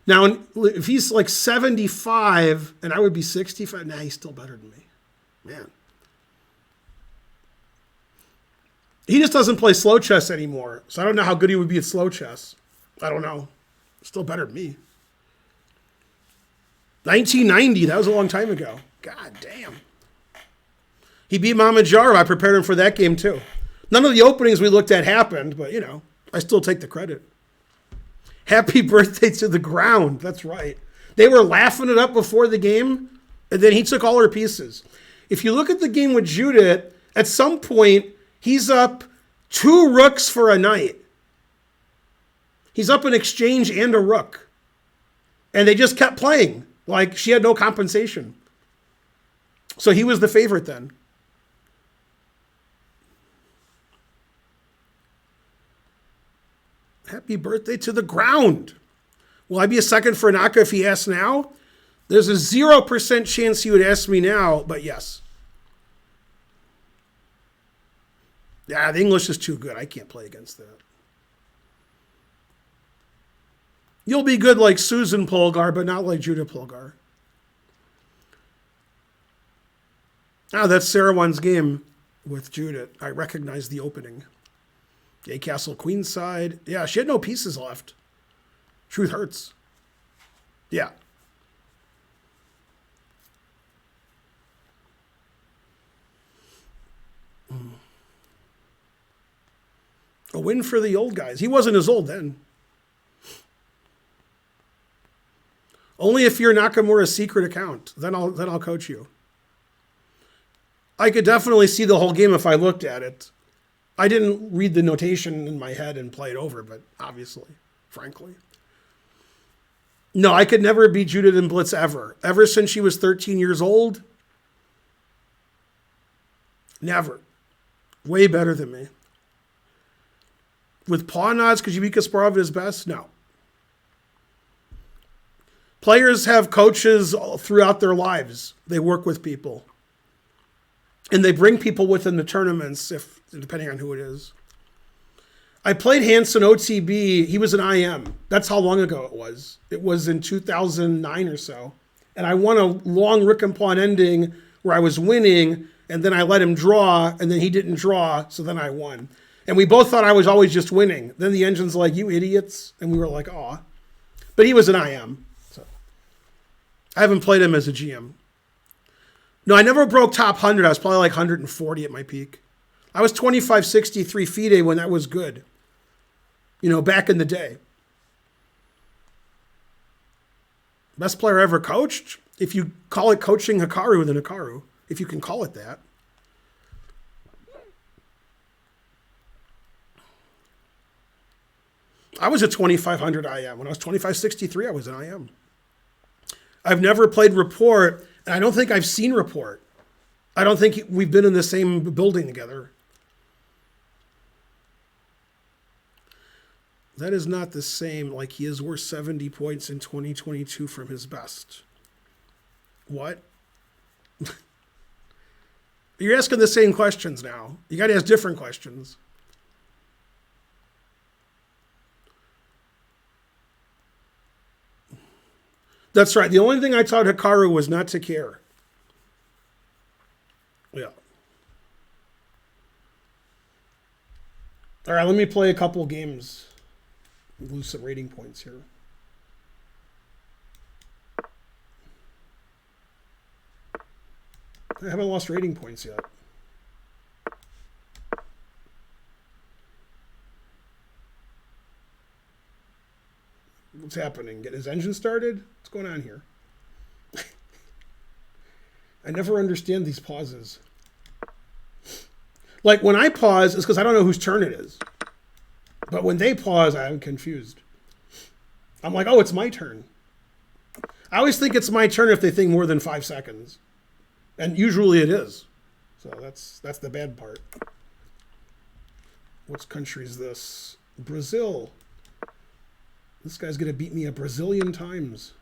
Now, if he's like 75 and I would be 65, he's still better than me. Man. He just doesn't play slow chess anymore. So I don't know how good he would be at slow chess. I don't know. Still better than me. 1990, that was a long time ago. God damn. He beat Mamadjarov. I prepared him for that game too. None of the openings we looked at happened, but I still take the credit. Happy birthday to the ground. That's right. They were laughing it up before the game, and then he took all her pieces. If you look at the game with Judith, at some point, he's up 2 rooks for a knight. He's up an exchange and a rook. And they just kept playing. Like she had no compensation. So he was the favorite then. Happy birthday to the ground. Will I be a second for Naka if he asks now? There's a 0% chance he would ask me now, but yes. Yeah, the English is too good. I can't play against that. You'll be good like Susan Polgar, but not like Judah Polgar. That's Sirwan's game with Judith. I recognize the opening. A castle queenside. Yeah, she had no pieces left. Truth hurts. Yeah. A win for the old guys. He wasn't as old then. Only if you're Nakamura's secret account. Then I'll coach you. I could definitely see the whole game if I looked at it. I didn't read the notation in my head and play it over, but obviously, frankly. No, I could never beat Judith in Blitz ever. Ever since she was 13 years old, never. Way better than me. With pawn odds, could you beat Kasparov at his best? No. Players have coaches throughout their lives. They work with people. And they bring people with them to tournaments, depending on who it is. I played Hansen OTB. He was an IM. That's how long ago it was. It was in 2009 or so. And I won a long Rick and Pawn ending where I was winning, and then I let him draw, and then he didn't draw, so then I won. And we both thought I was always just winning. Then the engine's like, you idiots. And we were like, aw. But he was an IM. So I haven't played him as a GM. No, I never broke top 100. I was probably like 140 at my peak. I was 25.63 FIDE when that was good. Back in the day. Best player I ever coached? If you call it coaching Hikaru, then Hikaru. If you can call it that. I was a 2500 IM. When I was 25.63, I was an IM. I've never played Report, and I don't think I've seen Report. I don't think we've been in the same building together. That is not the same. Like, he is worth 70 points in 2022 from his best. What? You're asking the same questions now. You got to ask different questions. That's right. The only thing I taught Hikaru was not to care. Yeah. All right, let me play a couple games. Lose some rating points here. I haven't lost rating points yet. What's happening? Get his engine started? What's going on here? I never understand these pauses. Like, when I pause, it's because I don't know whose turn it is. But when they pause, I'm confused. I'm like, oh, it's my turn. I always think it's my turn if they think more than 5 seconds. And usually it is. So that's the bad part. What country is this? Brazil. This guy's going to beat me a Brazilian times.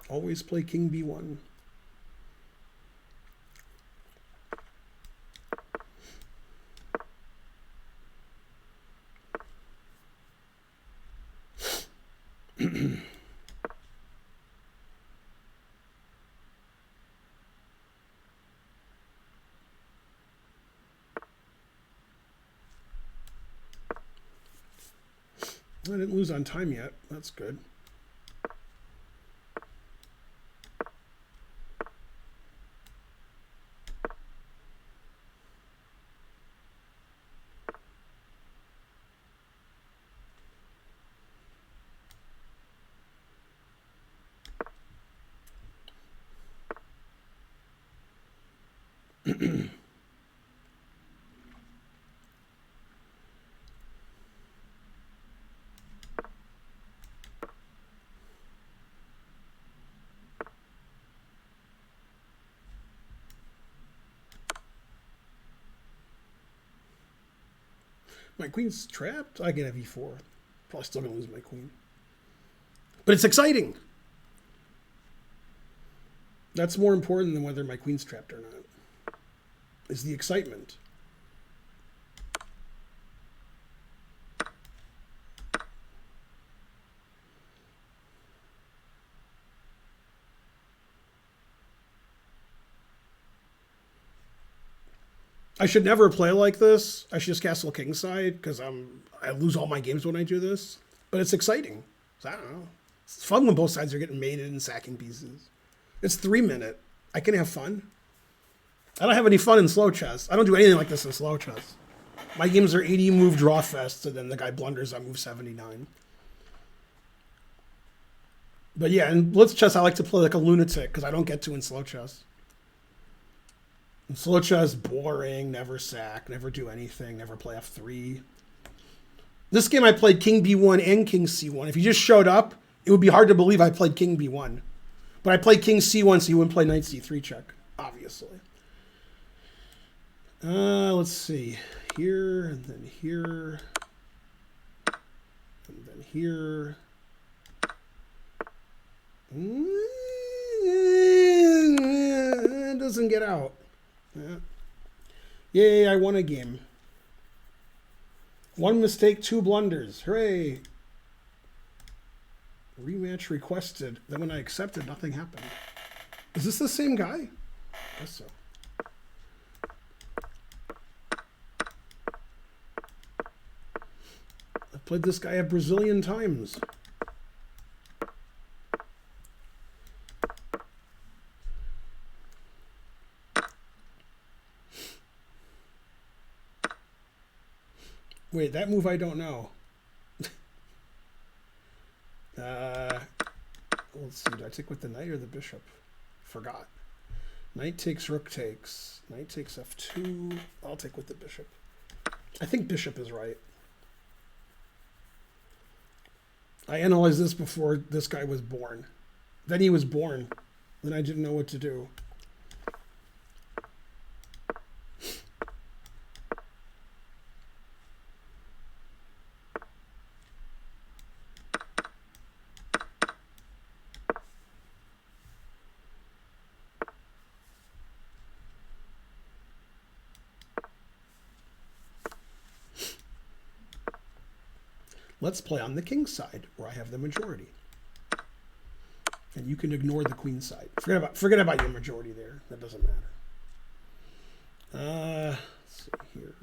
Always play King B1. I didn't lose on time yet. That's good. My queen's trapped. I get a v4. Probably still going to lose my queen. But it's exciting. That's more important than whether my queen's trapped or not. Is the excitement. I should never play like this. I should just castle kingside because I lose all my games when I do this. But it's exciting. So I don't know. It's fun when both sides are getting mated and sacking pieces. It's 3 minute. I can have fun. I don't have any fun in slow chess. I don't do anything like this in slow chess. My games are 80 move draw fest, and then the guy blunders on move 79. But yeah, in blitz chess, I like to play like a lunatic because I don't get to in slow chess. In slow chess, boring, never sack, never do anything, never play f3. This game I played king b1 and king c1. If you just showed up, it would be hard to believe I played king b1. But I played king c1 so you wouldn't play knight c3 check, obviously. Let's see. Here, and then here, and then here. It doesn't get out. Yeah. Yay, I won a game. 1 mistake, 2 blunders. Hooray. Rematch requested. Then when I accepted, nothing happened. Is this the same guy? I guess so. I've played this guy a Brazilian times. Wait, that move I don't know. Let's see, do I take with the knight or the bishop? Forgot. Knight takes, rook takes. Knight takes f2. I'll take with the bishop. I think bishop is right. I analyzed this before this guy was born. Then he was born. Then I didn't know what to do. Let's play on the king side, where I have the majority. And you can ignore the queen side. Forget about your majority there. That doesn't matter. Let's see here.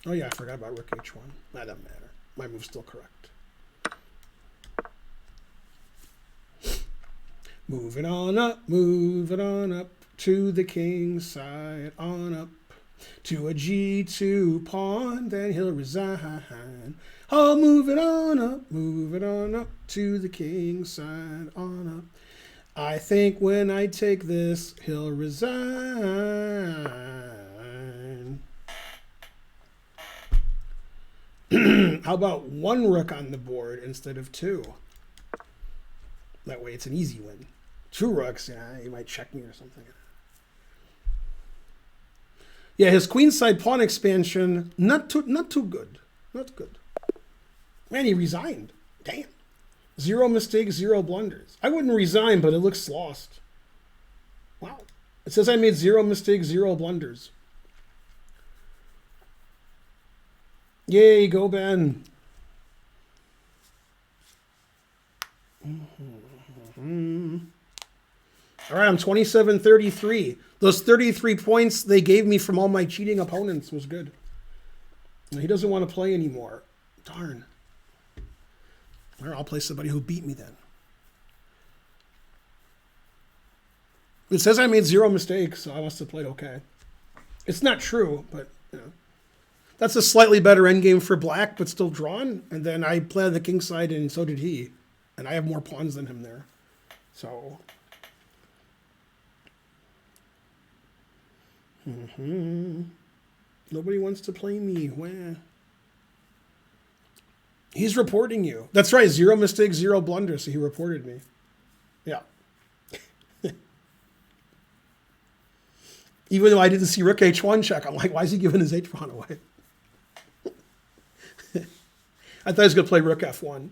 Oh yeah, I forgot about rook h1. That doesn't matter. My move's still correct. Move it on up to the king side, on up to a g2 pawn, then he'll resign. Oh, move it on up to the king side, on up. I think when I take this, he'll resign. How about one rook on the board instead of two? That way it's an easy win. Two rooks, yeah, he might check me or something. Yeah, his queenside pawn expansion, not too good. Not good. Man, he resigned. Damn. 0 mistakes, 0 blunders. I wouldn't resign, but it looks lost. Wow. It says I made 0 mistakes, 0 blunders. Yay, go Ben. All right, I'm 27-33. Those 33 points they gave me from all my cheating opponents was good. And he doesn't want to play anymore. Darn. All right, I'll play somebody who beat me then. It says I made 0 mistakes, so I must have played okay. It's not true, but you know. That's a slightly better endgame for black, but still drawn. And then I played on the king side, and so did he. And I have more pawns than him there. So... Nobody wants to play me. Where? He's reporting you. That's right. 0 mistakes, 0 blunders. So he reported me. Yeah. Even though I didn't see rook h1 check, I'm like, why is he giving his h pawn away? I thought he was going to play rook f1.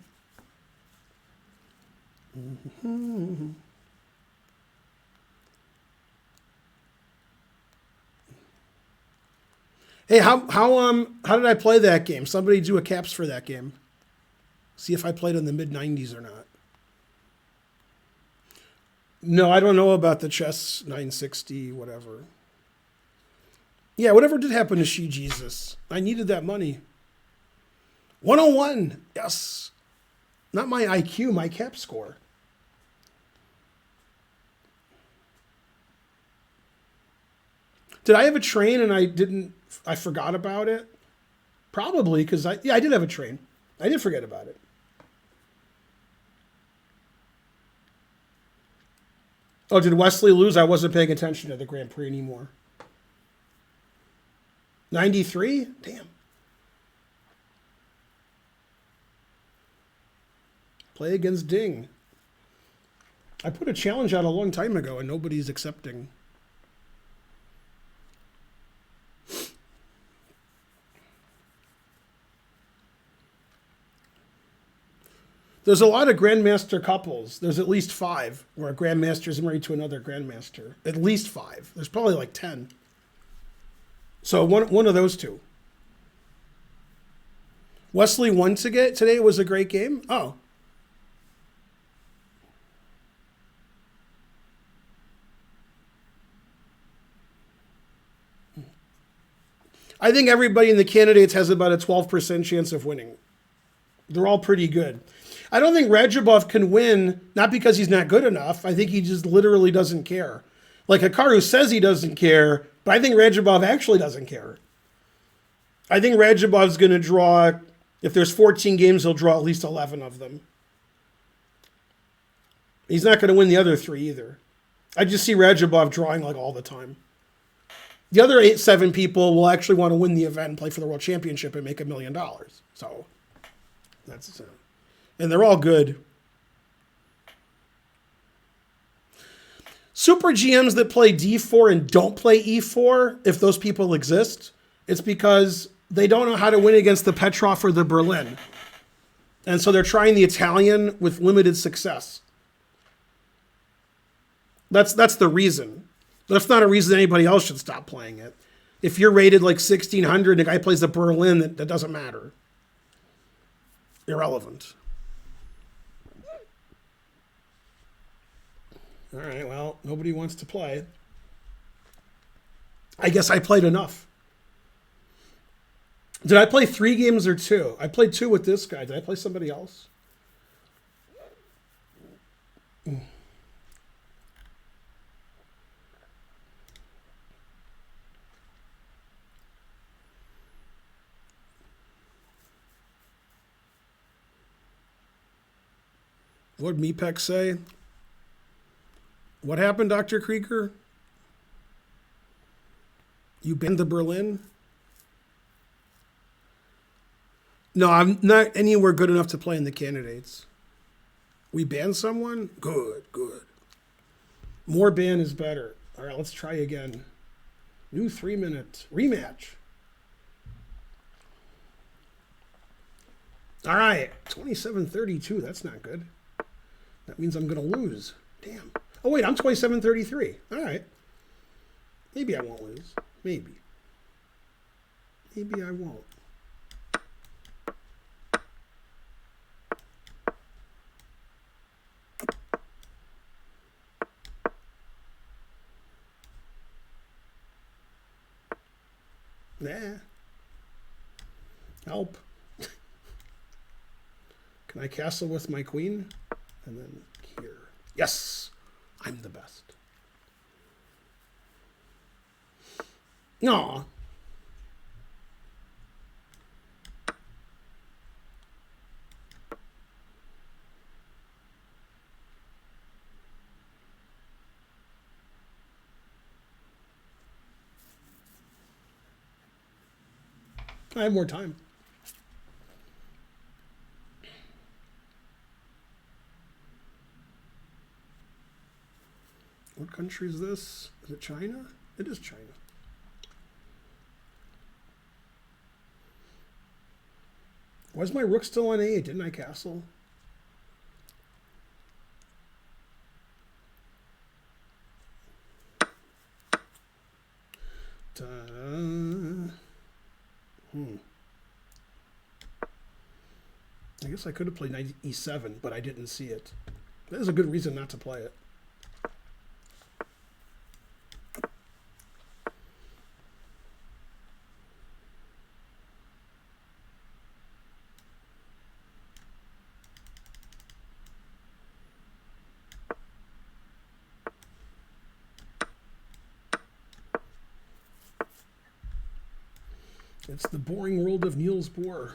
Hey, how did I play that game? Somebody do a caps for that game. See if I played in the mid-90s or not. No, I don't know about the chess 960, whatever. Yeah, whatever did happen to She Jesus. I needed that money. 101. Yes. Not my IQ, my cap score. Did I have a train and I forgot about it? Probably, because I did have a train. I did forget about it. Oh, did Wesley lose? I wasn't paying attention to the Grand Prix anymore. 93? Damn. Play against Ding. I put a challenge out a long time ago and nobody's accepting. There's a lot of grandmaster couples. There's at least 5 where a grandmaster is married to another grandmaster. At least 5. There's probably like 10. So one of those two. Wesley won today. It was a great game. Oh. I think everybody in the candidates has about a 12% chance of winning. They're all pretty good. I don't think Radjabov can win, not because he's not good enough. I think he just literally doesn't care. Like Hikaru says he doesn't care, but I think Radjabov actually doesn't care. I think Radjabov's going to draw, if there's 14 games, he'll draw at least 11 of them. He's not going to win the other 3 either. I just see Radjabov drawing like all the time. The other 7 people will actually want to win the event and play for the World Championship and make $1 million. So that's and they're all good. Super GMs that play D4 and don't play E4, if those people exist, it's because they don't know how to win against the Petrov or the Berlin. And so they're trying the Italian with limited success. That's the reason. That's not a reason anybody else should stop playing it. If you're rated like 1600 and the guy plays the Berlin, that doesn't matter. Irrelevant. All right, well, nobody wants to play. I guess I played enough. Did I play 3 games or 2? I played 2 with this guy. Did I play somebody else? What did Mepek say? What happened, Dr. Krieger? You banned the Berlin? No, I'm not anywhere good enough to play in the candidates. We banned someone? Good, good. More ban is better. All right, let's try again. New 3-minute rematch. All right, 27-32. That's not good. That means I'm going to lose. Damn. Oh, wait, I'm 27-33. All right. Maybe I won't lose. Maybe. Maybe I won't. Nah. Help. Can I castle with my queen? And then here. Yes! I'm the best. Aw. I have more time. What country is this? Is it China? It is China. Why is my rook still on A8? Didn't I castle? I guess I could have played knight E7, but I didn't see it. That is a good reason not to play it. It's the boring world of Niels Bohr.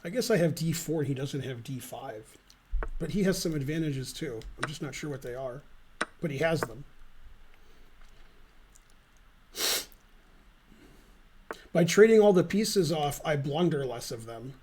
I guess I have D4 and he doesn't have D5. But he has some advantages too. I'm just not sure what they are. But he has them. By trading all the pieces off, I blunder less of them.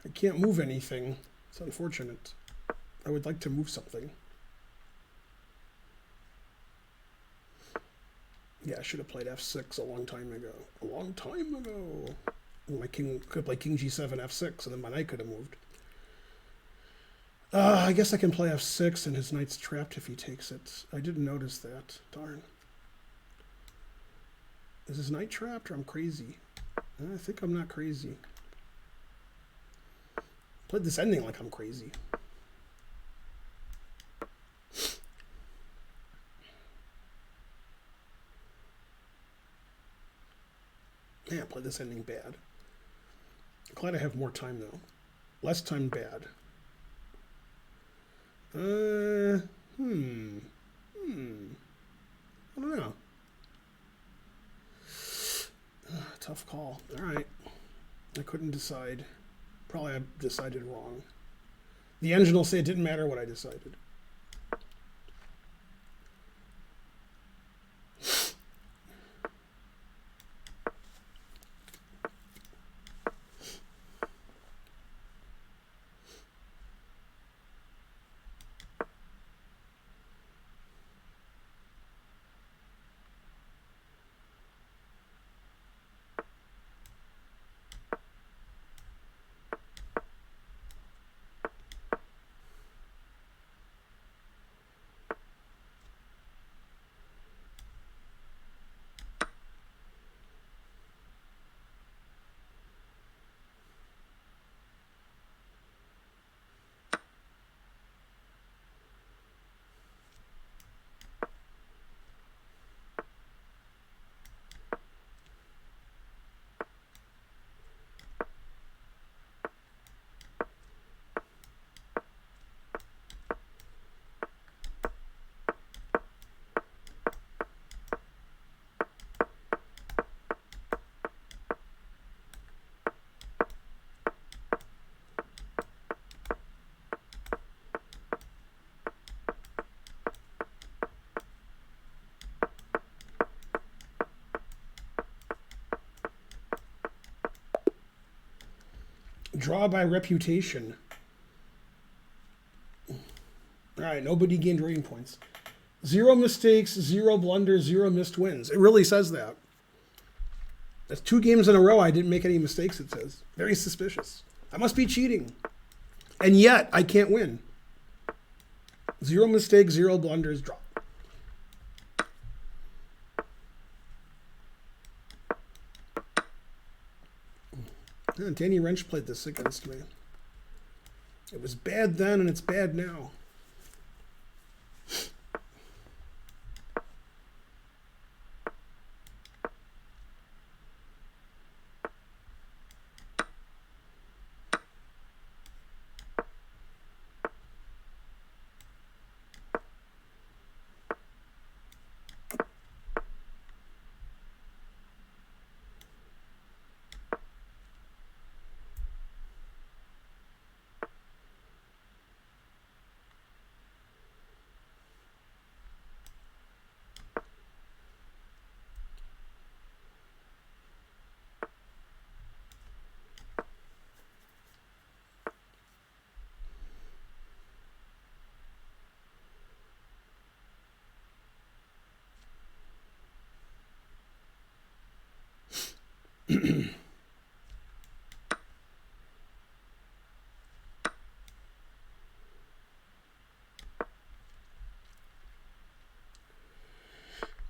I can't move anything. It's unfortunate. I would like to move something. Yeah, I should have played F6 a long time ago. A long time ago. My king could play King G7, F6, and then my knight could have moved. I guess I can play F6 and his knight's trapped if he takes it. I didn't notice that. Darn. Is his knight trapped or I'm crazy? I think I'm not crazy. Played this ending like I'm crazy. Man, I played this ending bad. Glad I have more time though. Less time bad. I don't know. Tough call. All right. I couldn't decide. Probably I decided wrong. The engine will say it didn't matter what I decided. Draw by reputation. All right, nobody gained rating points. 0 mistakes, 0 blunders, 0 missed wins. It really says that. That's 2 games in a row I didn't make any mistakes, it says. Very suspicious. I must be cheating. And yet, I can't win. 0 mistakes, 0 blunders, draw. Yeah, Danny Wrench played this against me. It was bad then, and it's bad now.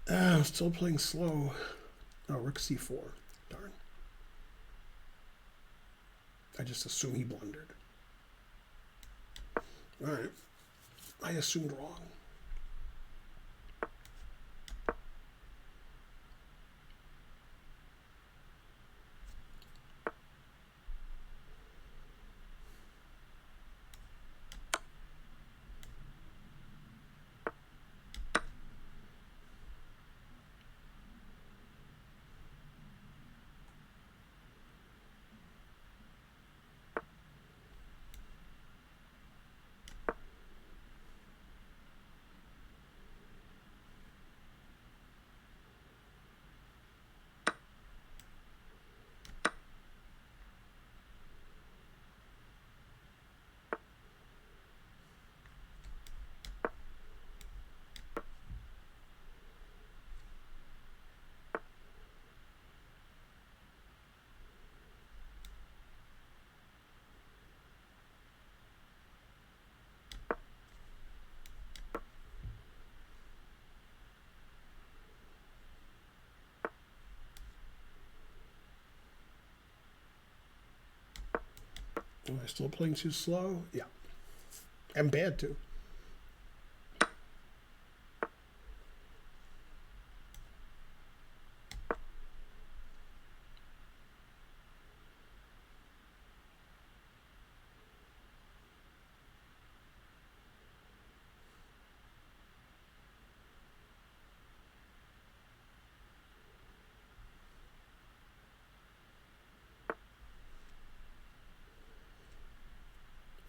I'm still playing slow. Oh, rook c4. Darn. I just assume he blundered. All right. I assumed wrong. Am I still playing too slow? Yeah. And bad, too.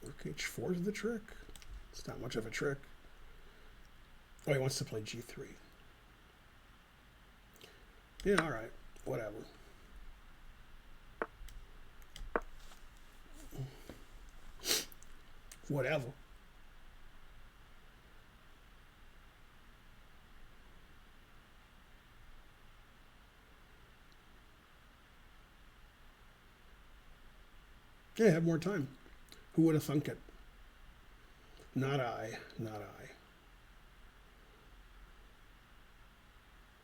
Rook h4 is the trick. It's not much of a trick. Oh, he wants to play g3. Yeah, all right. Whatever. Whatever. Yeah, have more time. Who would have thunk it? Not I. Not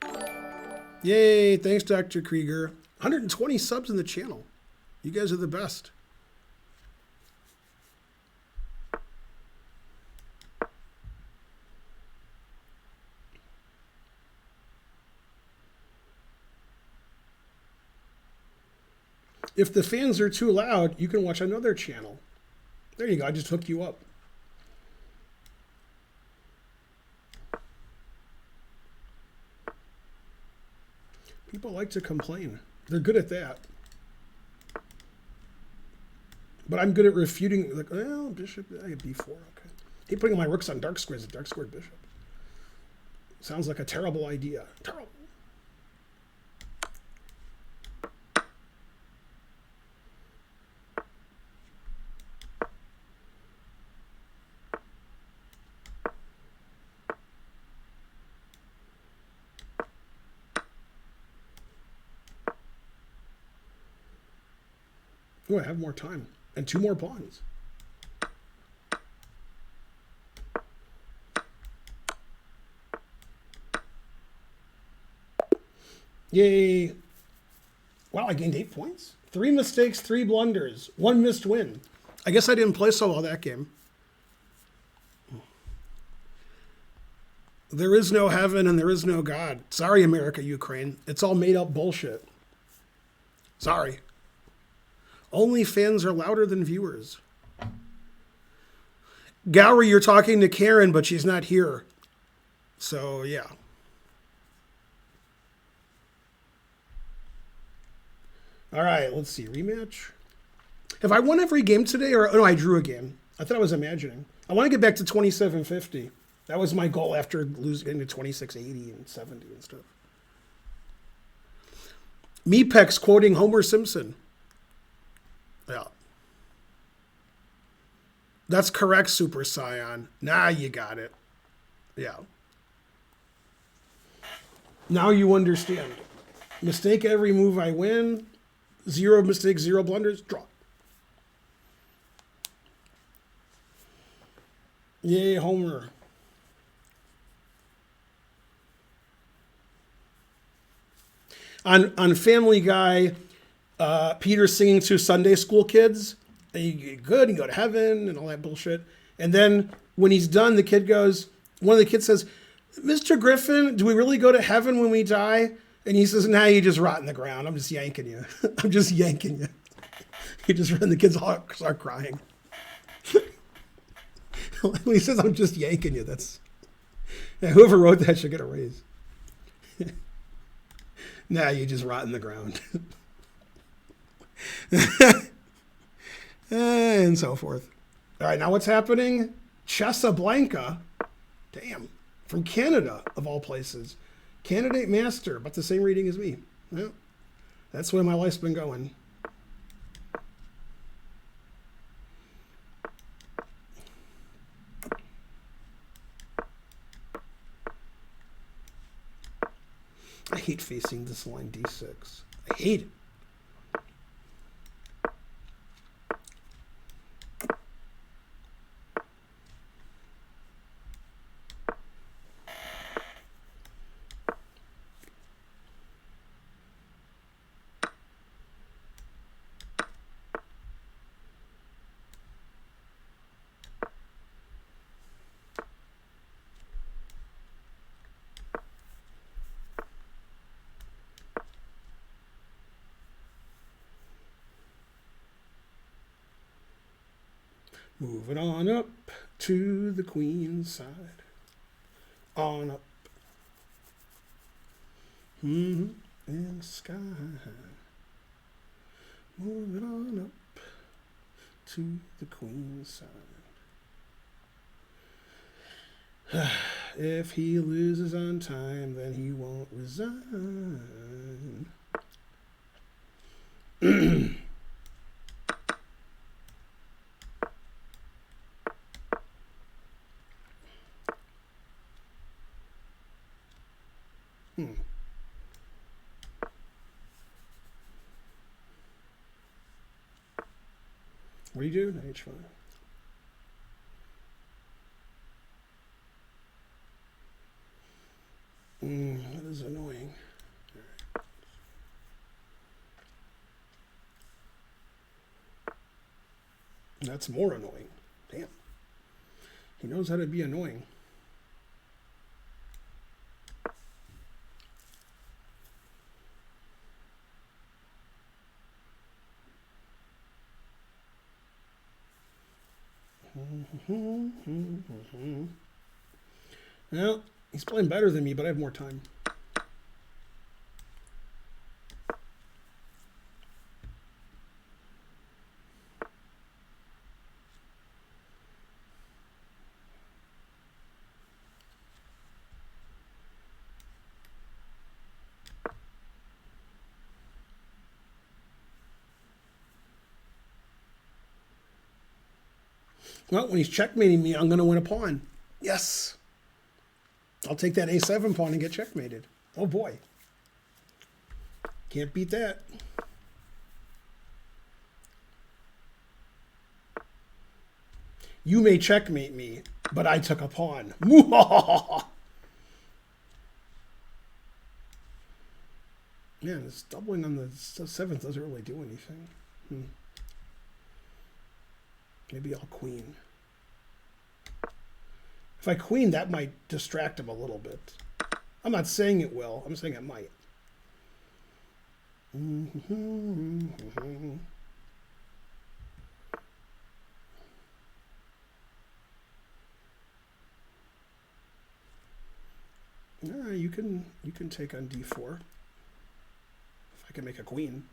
I. Yay! Thanks, Dr. Krieger. 120 subs in the channel. You guys are the best. If the fans are too loud, you can watch another channel. There you go. I just hooked you up. People like to complain. They're good at that. But I'm good at refuting. Like, well, bishop, I get b4. Okay. He putting my rooks on dark squares. A dark squared bishop. Sounds like a terrible idea. Terrible. Oh, I have more time. And 2 more pawns. Yay. Wow, I gained 8 points. 3 mistakes, 3 blunders, 1 missed win. I guess I didn't play so well that game. There is no heaven and there is no God. Sorry, America, Ukraine. It's all made up bullshit. Sorry. Only fans are louder than viewers. Gowrie, you're talking to Karen, but she's not here. So, yeah. All right, let's see. Rematch. Have I won every game today? Or no, I drew a game. I thought I was imagining. I want to get back to 2750. That was my goal after losing to 2680 and 70 and stuff. Mepex quoting Homer Simpson. Yeah. That's correct, Super Scion. Now you got it. Yeah. Now you understand. Mistake every move I win. 0 mistakes, 0 blunders. Draw. Yay, Homer. On Family Guy, Peter singing to Sunday school kids, and you get good, you go to heaven, and all that bullshit. And then when he's done, the kid goes, one of the kids says, Mr. Griffin, do we really go to heaven when we die? And he says, nah, you just rot in the ground. I'm just yanking you. I'm just yanking you. He just ran, the kids all start crying. When he says, I'm just yanking you, that's, yeah, whoever wrote that should get a raise. Nah, you just rot in the ground. And so forth. All right, now what's happening? Chesablanca, damn, from Canada, of all places. Candidate master, about the same reading as me. Yeah, that's the way my life's been going. I hate facing this line d6. I hate it. Moving on up to the queen's side. On up. In the sky. Moving on up to the queen's side. If he loses on time, then he won't resign. What do you do? H5. That is annoying. Right. That's more annoying. Damn. He knows how to be annoying. Well, he's playing better than me, but I have more time. Well, when he's checkmating me, I'm going to win a pawn. Yes. I'll take that a7 pawn and get checkmated. Oh, boy. Can't beat that. You may checkmate me, but I took a pawn. Man, this doubling on the 7th doesn't really do anything. Maybe I'll queen. If I queen, that might distract him a little bit. I'm not saying it will. I'm saying it might. Yeah, you can take on d4. If I can make a queen.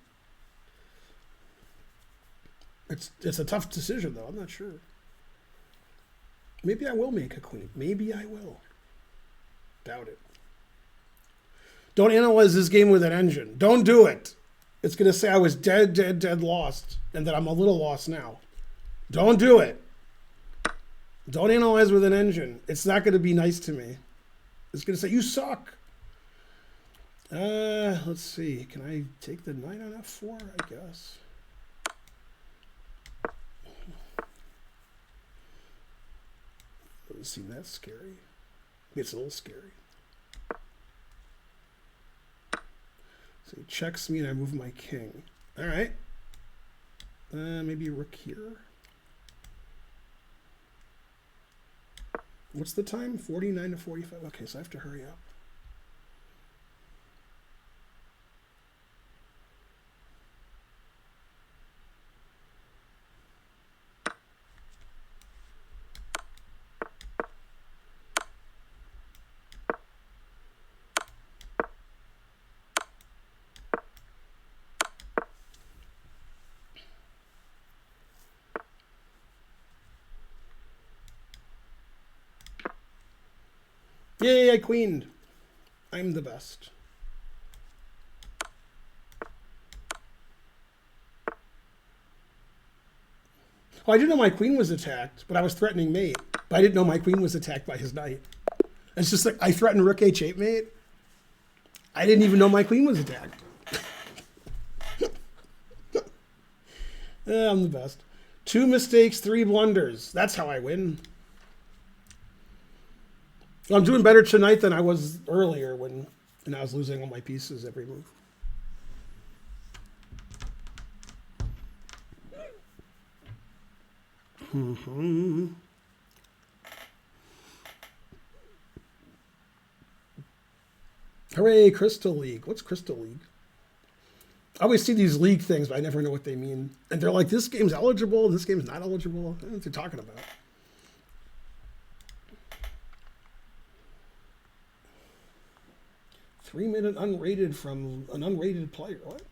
It's a tough decision, though. I'm not sure. Maybe I will make a queen. Maybe I will. Doubt it. Don't analyze this game with an engine. Don't do it. It's going to say I was dead lost, and that I'm a little lost now. Don't do it. Don't analyze with an engine. It's not going to be nice to me. It's going to say, you suck. Let's see. Can I take the knight on f4? I guess. Doesn't seem that scary. It's a little scary. So he checks me and I move my king. All right. Maybe a rook here. What's the time? 49 to 45. Okay, so I have to hurry up. Yay, I queened. I'm the best. Oh, I didn't know my queen was attacked, but I was threatening mate. But I didn't know my queen was attacked by his knight. It's just like I threatened rook h8 mate. I didn't even know my queen was attacked. I'm the best. 2 mistakes, 3 blunders. That's how I win. I'm doing better tonight than I was earlier when I was losing all my pieces every move. Hooray, Crystal League. What's Crystal League? I always see these league things, but I never know what they mean. And they're like, this game's eligible, this game's not eligible. I don't know what they're talking about. Three-minute unrated from an unrated player. What?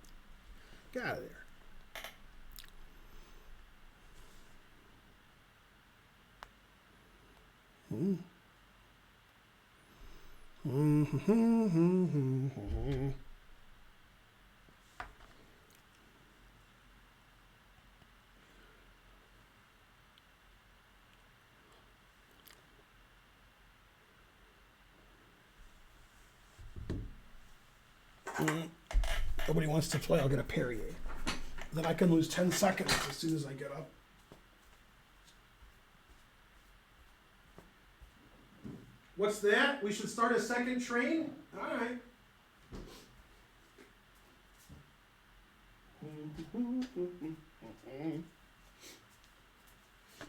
Get out of there. Nobody wants to play, I'll get a Perrier. Then I can lose 10 seconds as soon as I get up. What's that? We should start a second train? All right.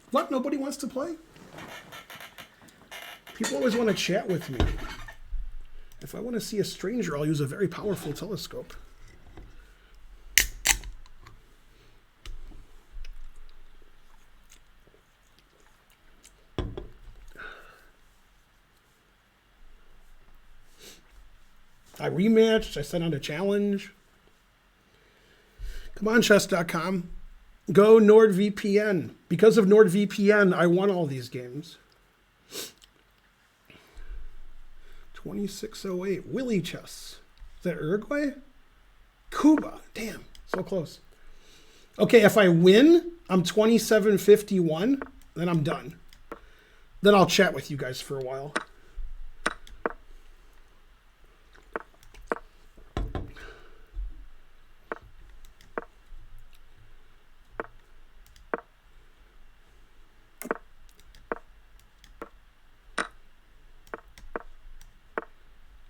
What? Nobody wants to play? People always want to chat with me. If I want to see a stranger, I'll use a very powerful telescope. I rematched. I sent out a challenge. Come on, chess.com. Go NordVPN. Because of NordVPN, I won all these games. 2608. Willie Chess. Is that Uruguay? Cuba. Damn. So close. Okay, if I win, I'm 2751. Then I'm done. Then I'll chat with you guys for a while.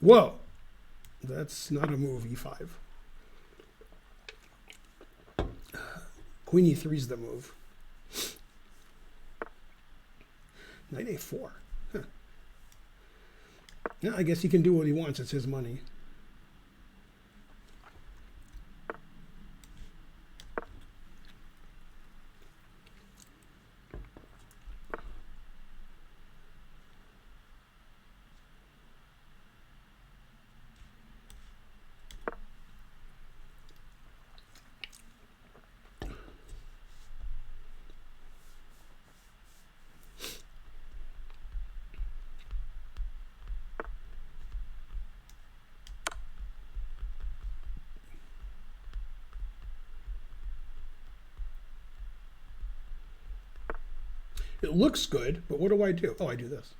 Whoa, that's not a move, e5. Queen e3 is the move. Knight a4. Huh. Yeah, I guess he can do what he wants. It's his money. It looks good, but what do I do? Oh, I do this.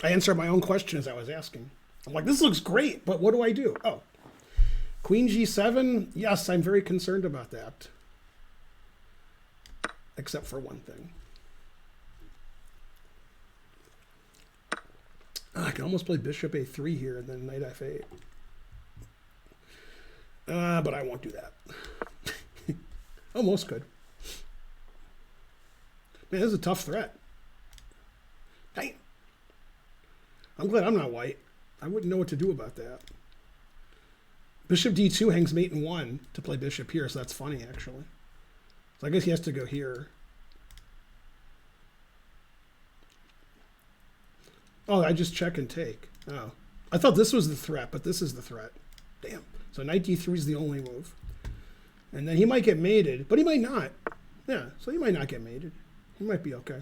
I answer my own question as I was asking. I'm like, this looks great, but what do I do? Oh, Queen G7. Yes, I'm very concerned about that. Except for one thing. I can almost play Bishop A3 here and then Knight F8. But I won't do that. Almost could. Man, this is a tough threat. Dang. I'm glad I'm not white. I wouldn't know what to do about that. Bishop D2 hangs mate in 1 to play bishop here, so that's funny, actually. So I guess he has to go here. Oh, I just check and take. Oh. I thought this was the threat, but this is the threat. Damn. So Knight D3 is the only move. And then he might get mated, but he might not. Yeah, so he might not get mated. He might be okay.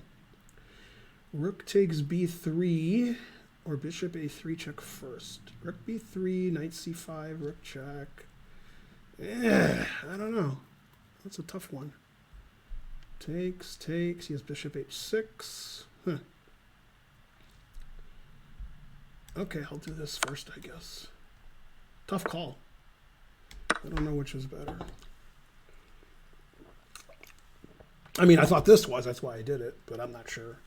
Rook takes b3, or bishop a3 check first. Rook b3, knight c5, rook check. I don't know. That's a tough one. Takes. He has bishop h6. Huh. Okay, I'll do this first, I guess. Tough call. I don't know which is better. I mean, I thought this was. That's why I did it, but I'm not sure.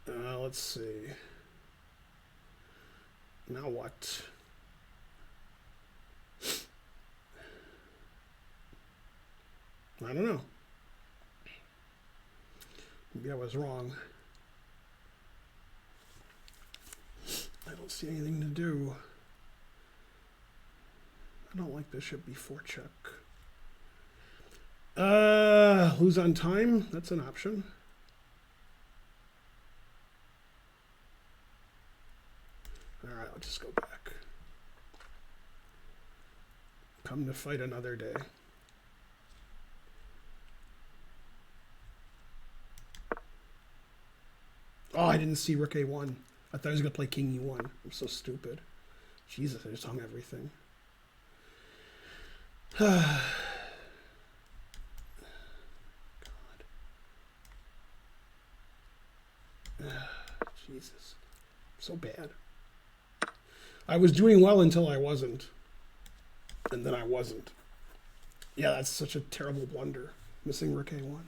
Let's see. Now what? I don't know. Maybe I was wrong. I don't see anything to do. I don't like bishop b4 check. Lose on time. That's an option. All right, I'll just go back. Come to fight another day. Oh, I didn't see rook a1. I thought I was going to play king e1. I'm so stupid. Jesus, I just hung everything. God. Jesus. So bad. I was doing well until I wasn't. And then I wasn't. Yeah, that's such a terrible blunder. Missing rook a1.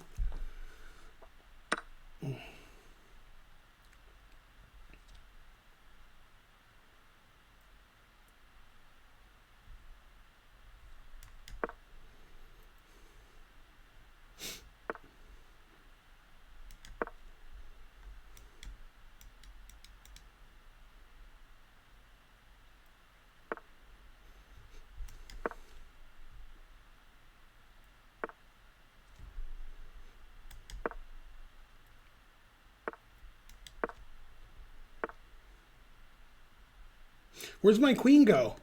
Where's my queen go?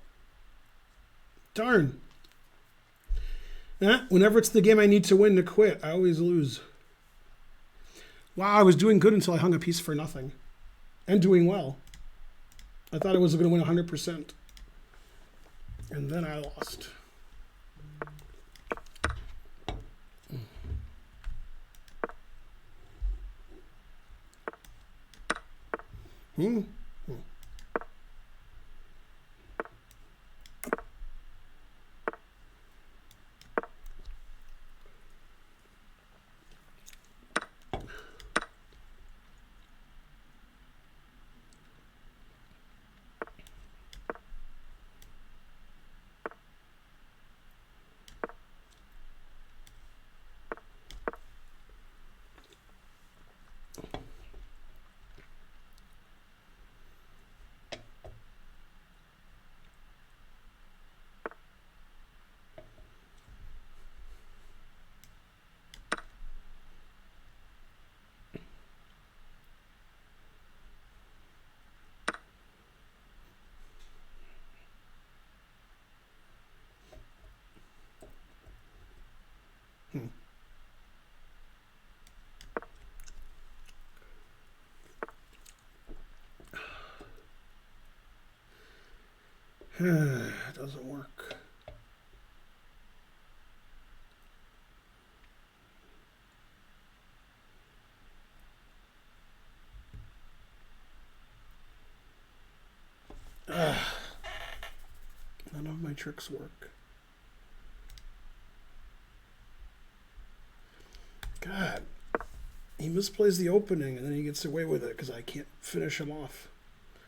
Darn. Whenever it's the game I need to win to quit, I always lose. Wow, I was doing good until I hung a piece for nothing. And doing well. I thought I was going to win 100%. And then I lost. It doesn't work. None of my tricks work. God. He misplays the opening and then he gets away with it because I can't finish him off.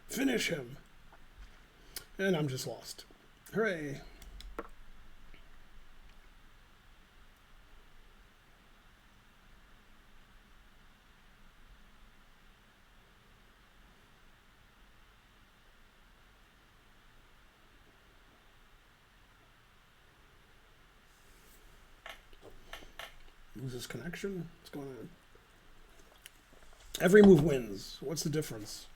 Finish him! And I'm just lost. Hooray! Loses connection? What's going on? Every move wins. What's the difference?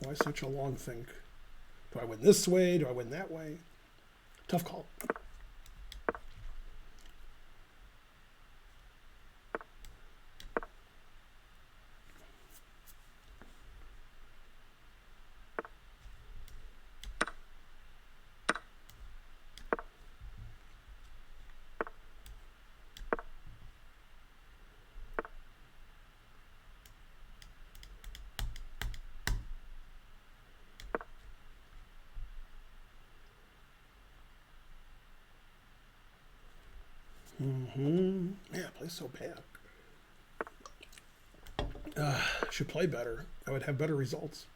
Why such a long think? Do I win this way? Do I win that way? Tough call. Yeah, play so bad. Should play better. I would have better results.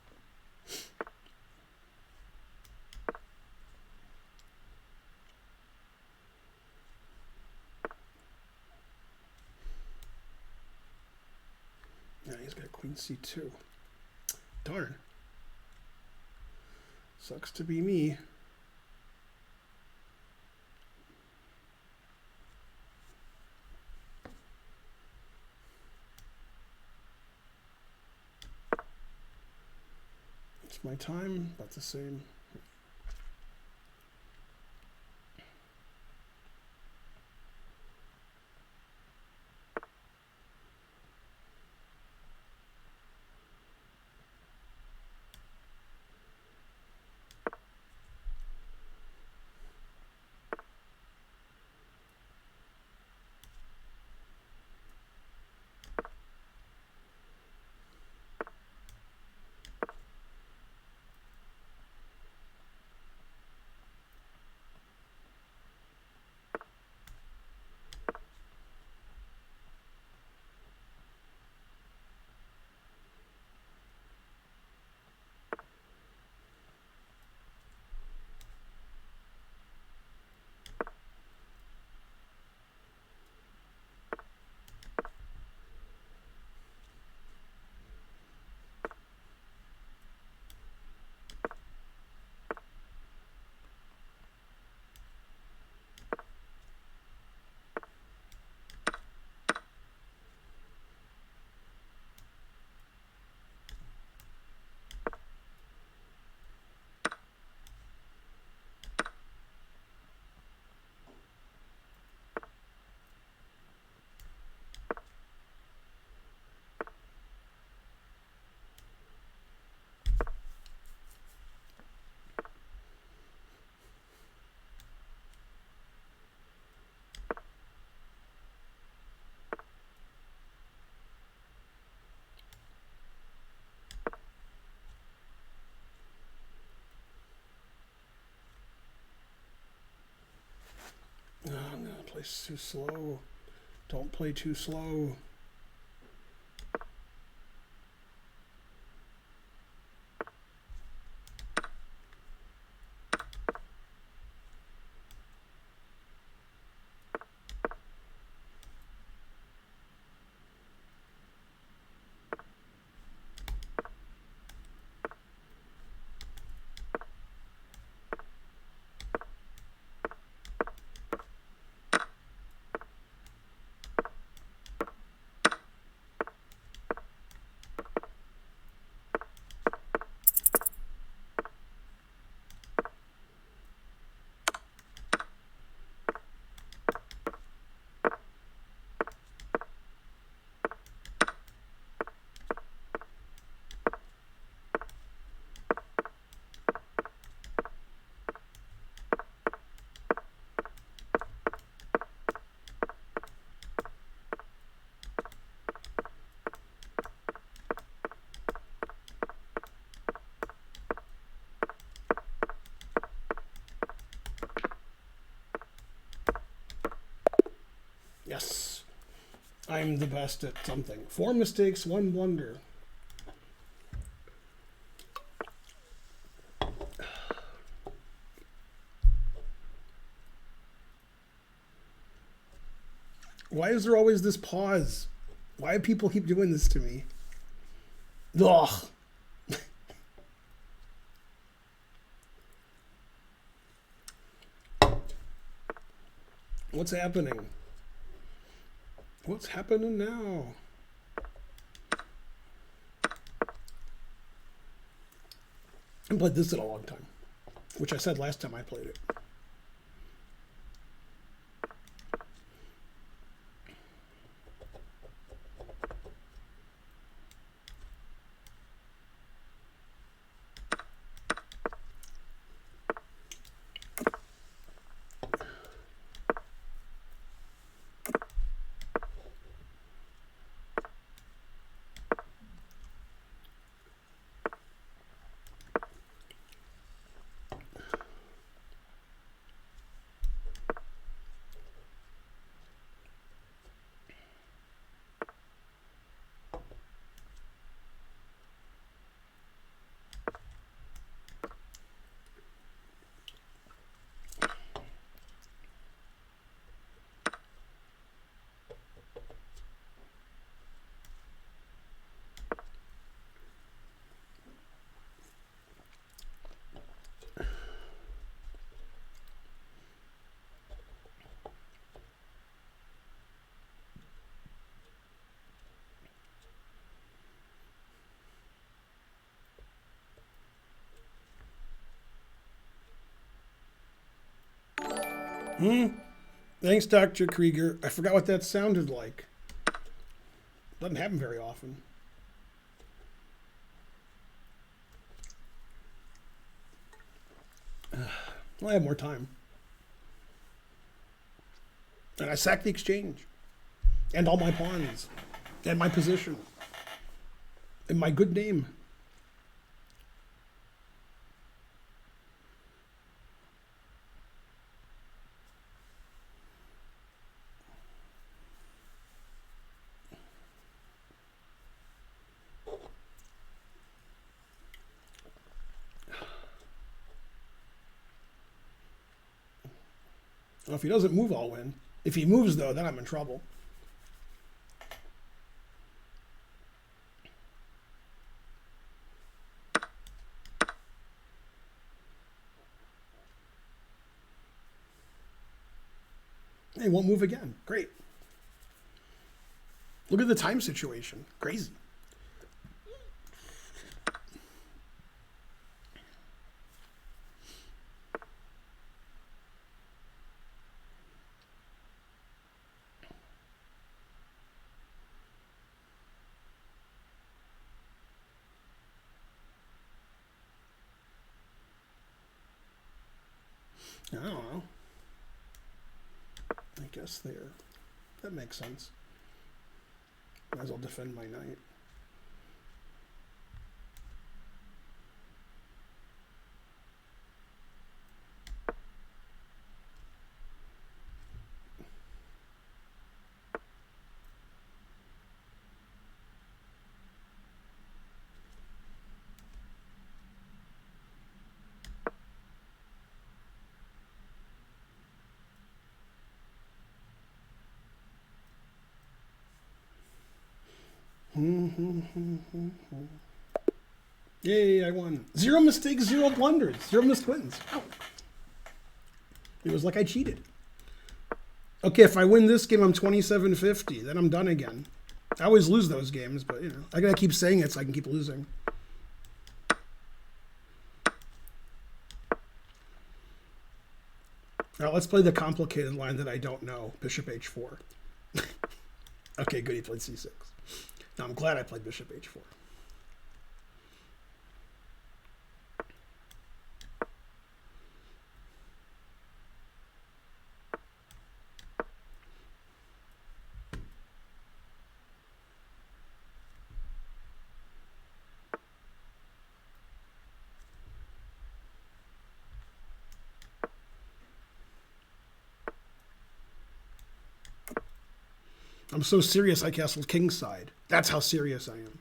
Yeah, he's got queen c2. Darn. Sucks to be me. What's my time? About the same. Oh, I'm gonna play too slow. Don't play too slow. Yes. I'm the best at something. 4 mistakes, 1 blunder. Why is there always this pause? Why do people keep doing this to me? Ugh. What's happening? What's happening now? I haven't played this in a long time, which I said last time I played it. Thanks, Dr. Krieger. I forgot what that sounded like. Doesn't happen very often. Well, I have more time. And I sacked the exchange. And all my pawns. And my position. And my good name. Well, if he doesn't move, I'll win. If he moves, though, then I'm in trouble. He won't move again. Great. Look at the time situation. Crazy. I don't know. I guess there. That makes sense. Might as well defend my knight. Yay, I won. 0 mistakes, 0 blunders, 0 missed wins. Ow. It was like I cheated. Okay, if I win this game, I'm 27-50. Then I'm done again. I always lose those games, but, you know, I gotta keep saying it so I can keep losing. Now, let's play the complicated line that I don't know. Bishop h4. Okay, good, he played c6. Now, I'm glad I played bishop h4. I'm so serious I castled kingside. That's how serious I am.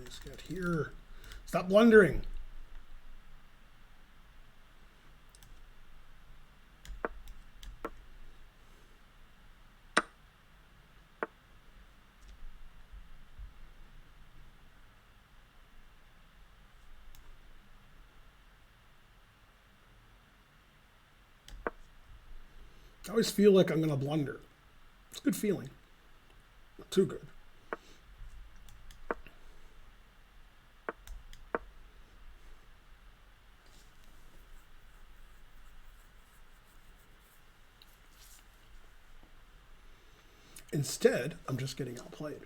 Let's get here. Stop blundering. I always feel like I'm going to blunder. It's a good feeling. Not too good. Instead, I'm just getting outplayed.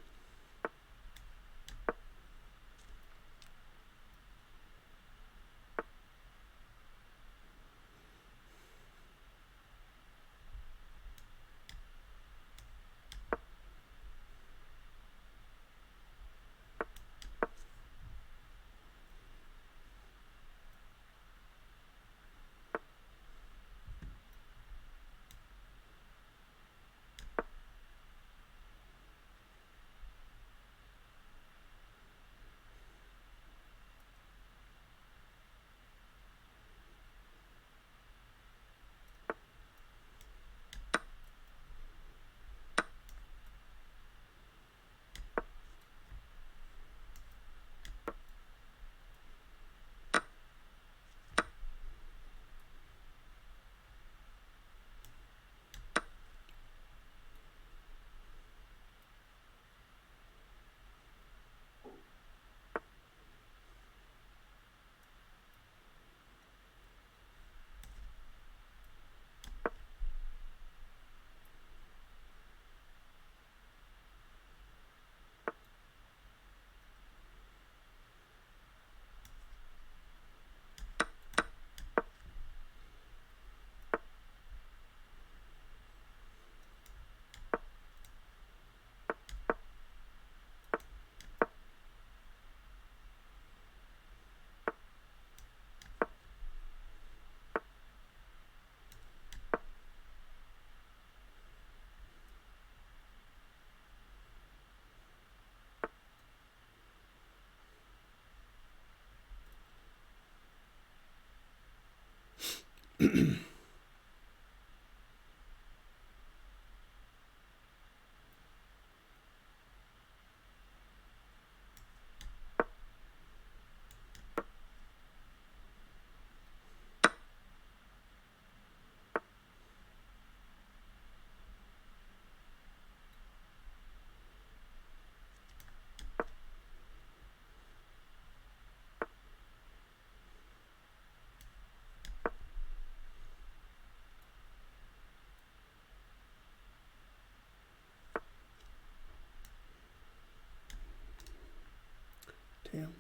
Damn.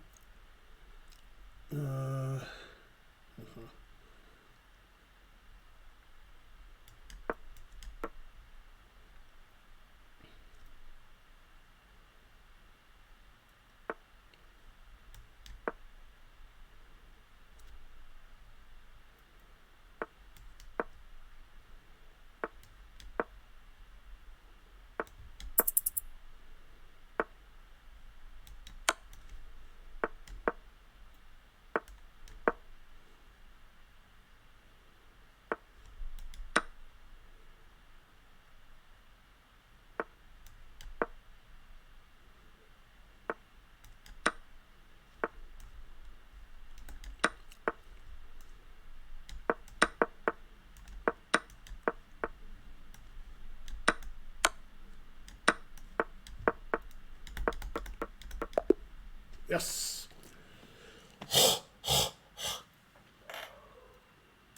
Yes.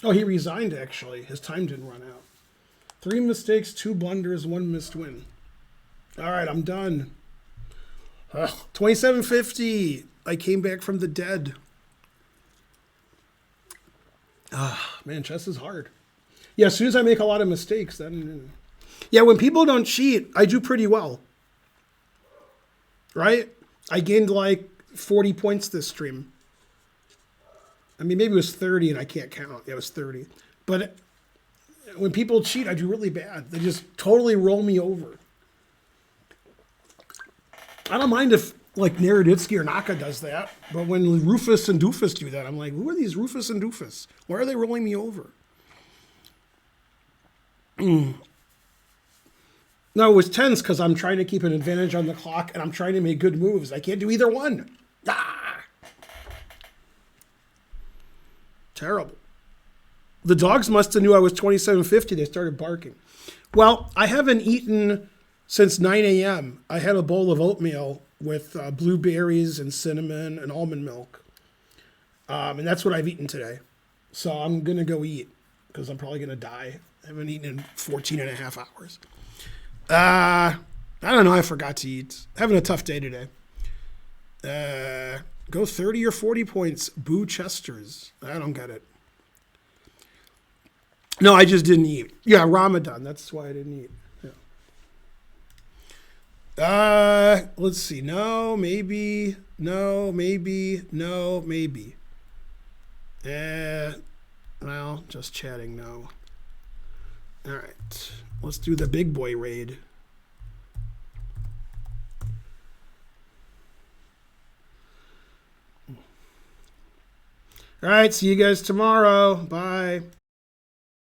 Oh, he resigned, actually. His time didn't run out. 3 mistakes, 2 blunders, 1 missed win. All right, I'm done. 2750. I came back from the dead. Man, chess is hard. Yeah, as soon as I make a lot of mistakes, then... Yeah, when people don't cheat, I do pretty well. Right? I gained like 40 points this stream. I mean, maybe it was 30 and I can't count. Yeah, it was 30. But when people cheat, I do really bad. They just totally roll me over. I don't mind if like Naroditsky or Naka does that, but when Rufus and Doofus do that, I'm like, who are these Rufus and Doofus? Why are they rolling me over? No, it was tense because I'm trying to keep an advantage on the clock and I'm trying to make good moves. I can't do either one. Terrible. The dogs must have knew I was 2750. They started barking. Well, I haven't eaten since 9 a.m. I had a bowl of oatmeal with blueberries and cinnamon and almond milk. And that's what I've eaten today. So I'm going to go eat because I'm probably going to die. I haven't eaten in 14 and a half hours. I don't know. I forgot to eat. Having a tough day today. Go 30 or 40 points. Boo Chesters. I don't get it. No, I just didn't eat. Yeah, Ramadan. That's why I didn't eat. Yeah. Let's see. No, maybe. No, maybe. No, maybe. Well, just chatting. No. All right. Let's do the big boy raid. All right. See you guys tomorrow. Bye.